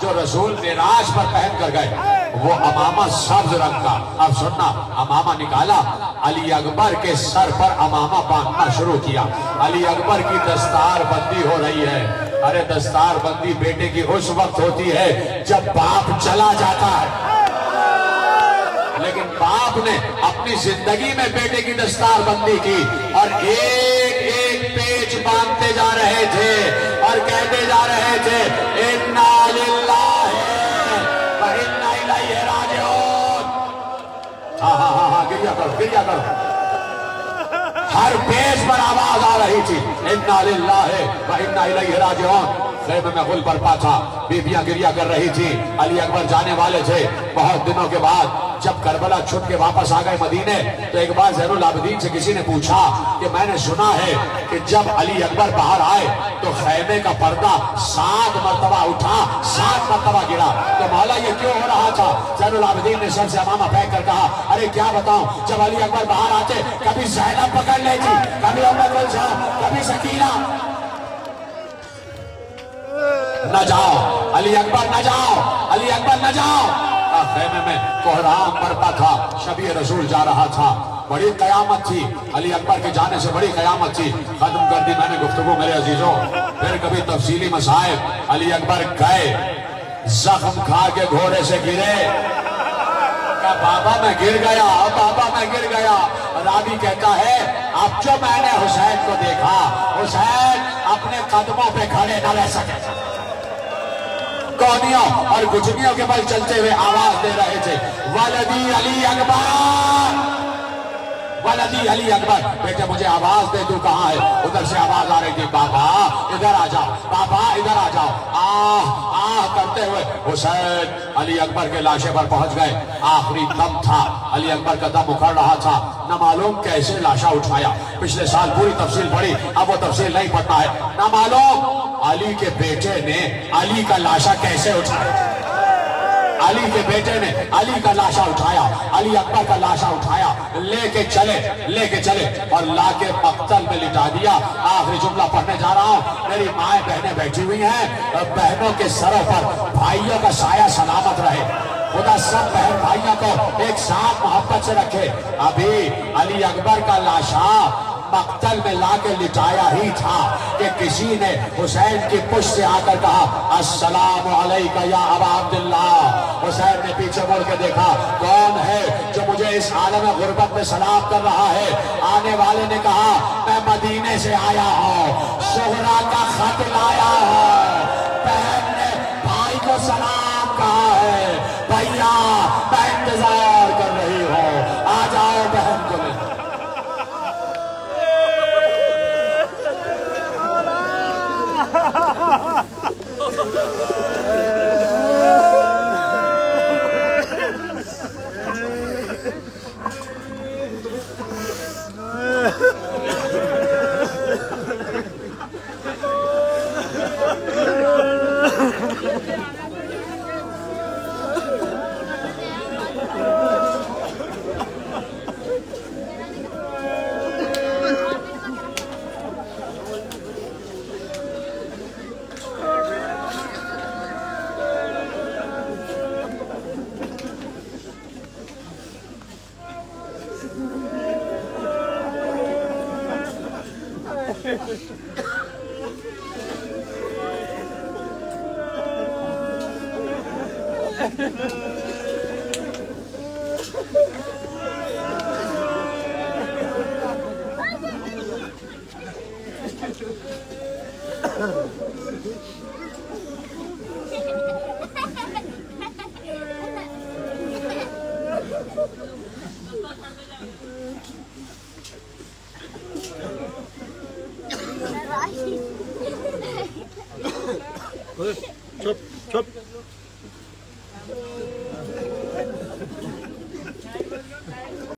जो रसूल मेराज पर पहन कर गए, वो अमामा सब्ज रंग का। अब सुनना, अमामा निकाला, अली अकबर के सर पर अमामा बांधना शुरू किया। अली अकबर की दस्तार बंदी हो रही है। अरे दस्तार बंदी बेटे की उस वक्त होती है जब बाप चला जाता है, लेकिन बाप ने अपनी जिंदगी में बेटे की दस्तार बंदी की और एक एक पेच बांधते जा रहे थे और कहते जा रहे थे, इन्ना लिल्लाहि व इन्ना इलैहि राजिऊन। हाँ, गिरिया करो, गिरिया करो। हर पेज पर आवाज आ रही थी, इन्ना लिल्लाहि व इन्ना इलैहि राजिऊन। खैमे में गुल बरपा था, बीबियां गिरिया कर रही थी। अली अकबर जाने वाले थे। बहुत दिनों के बाद जब करबला छुट के वापस आ गए मदीने, तो एक बार ज़ैनुल आबिदीन से किसी ने पूछा कि मैंने सुना है कि जब अली अकबर बाहर आए तो खैमे का पर्दा 7 मरतबा उठा, 7 मरतबा गिरा, तो मौला ये क्यों हो रहा था? ज़ैनुल आबिदीन ने सर से अमामा फेंक कर कहा, अरे क्या बताऊं, जब अली अकबर बाहर आते कभी ज़ैनब पकड़ लेती, कभी उम्मे कुलसूम, कभी सकीना। न जाओ अली अकबर, न जाओ अली अकबर, न जाओ। खेमे में कोहराम बरपा था, शबी रसूल जा रहा था, बड़ी कयामत थी, अली अकबर के जाने से बड़ी कयामत थी। खत्म कर दी मैंने गुफ्तगू मेरे अजीजों, फिर कभी तफसीली मसाइब। अली अकबर गए, जख्म खा के घोड़े से गिरे, बाबा मैं गिर गया, बाबा मैं गिर गया। रावी कहता है अब जो मैंने हुसैन को देखा, हुसैन अपने कदमों पे खड़े न रह सके, कौनियों और गुजनियों के बल चलते हुए आवाज दे रहे थे, वलदी अली अकबर, वलदी अली अकबर। बेटे मुझे आवाज दे, तू कहाँ है? उधर से आवाज आ रही थी, बाबा इधर आ जाओ, बाबा इधर आ जाओ। आह करते हुए हुसैन अली अकबर के लाशे पर पहुंच गए। आखिरी दम था, अली अकबर का दम उखड़ रहा था, न मालूम कैसे लाशा उठाया। पिछले साल पूरी तफसील पढ़ी, अब वो तफसील नहीं पता है। न मालूम अली के बेटे ने अली का लाशा कैसे उठाया, अली के बेटे ने अली का लाशा उठाया, अली अकबर का लाशा उठाया, लेके चले और लाके मक्तल में लिटा दिया। आखिरी जुमला पढ़ने जा रहा हूँ, मेरी माएँ बहनें बैठी हुई हैं, बहनों के सरों पर भाइयों का साया सलामत रहे, खुदा सब बहन भाइयों को एक साथ मोहब्बत से रखे। अभी अली अकबर का लाशा मक्तल में लाके लिटाया ही था कि किसी ने हुसैन की पुष्ट से आकर कहा, अस्सलामु अलैका या अबा अब्दुल्लाह। हुसैन ने पीछे मुड़ के देखा, कौन है जो मुझे इस आलम गुर्बत में सलाम कर रहा है? आने वाले ने कहा, मैं मदीने से आया हूँ, सुहरा का खत लाया हूँ। बहन ने भाई को सलाम कहा है, भैया मैं इंतजार कर रही हूँ, आ जाओ बहन को ले। चुप चुप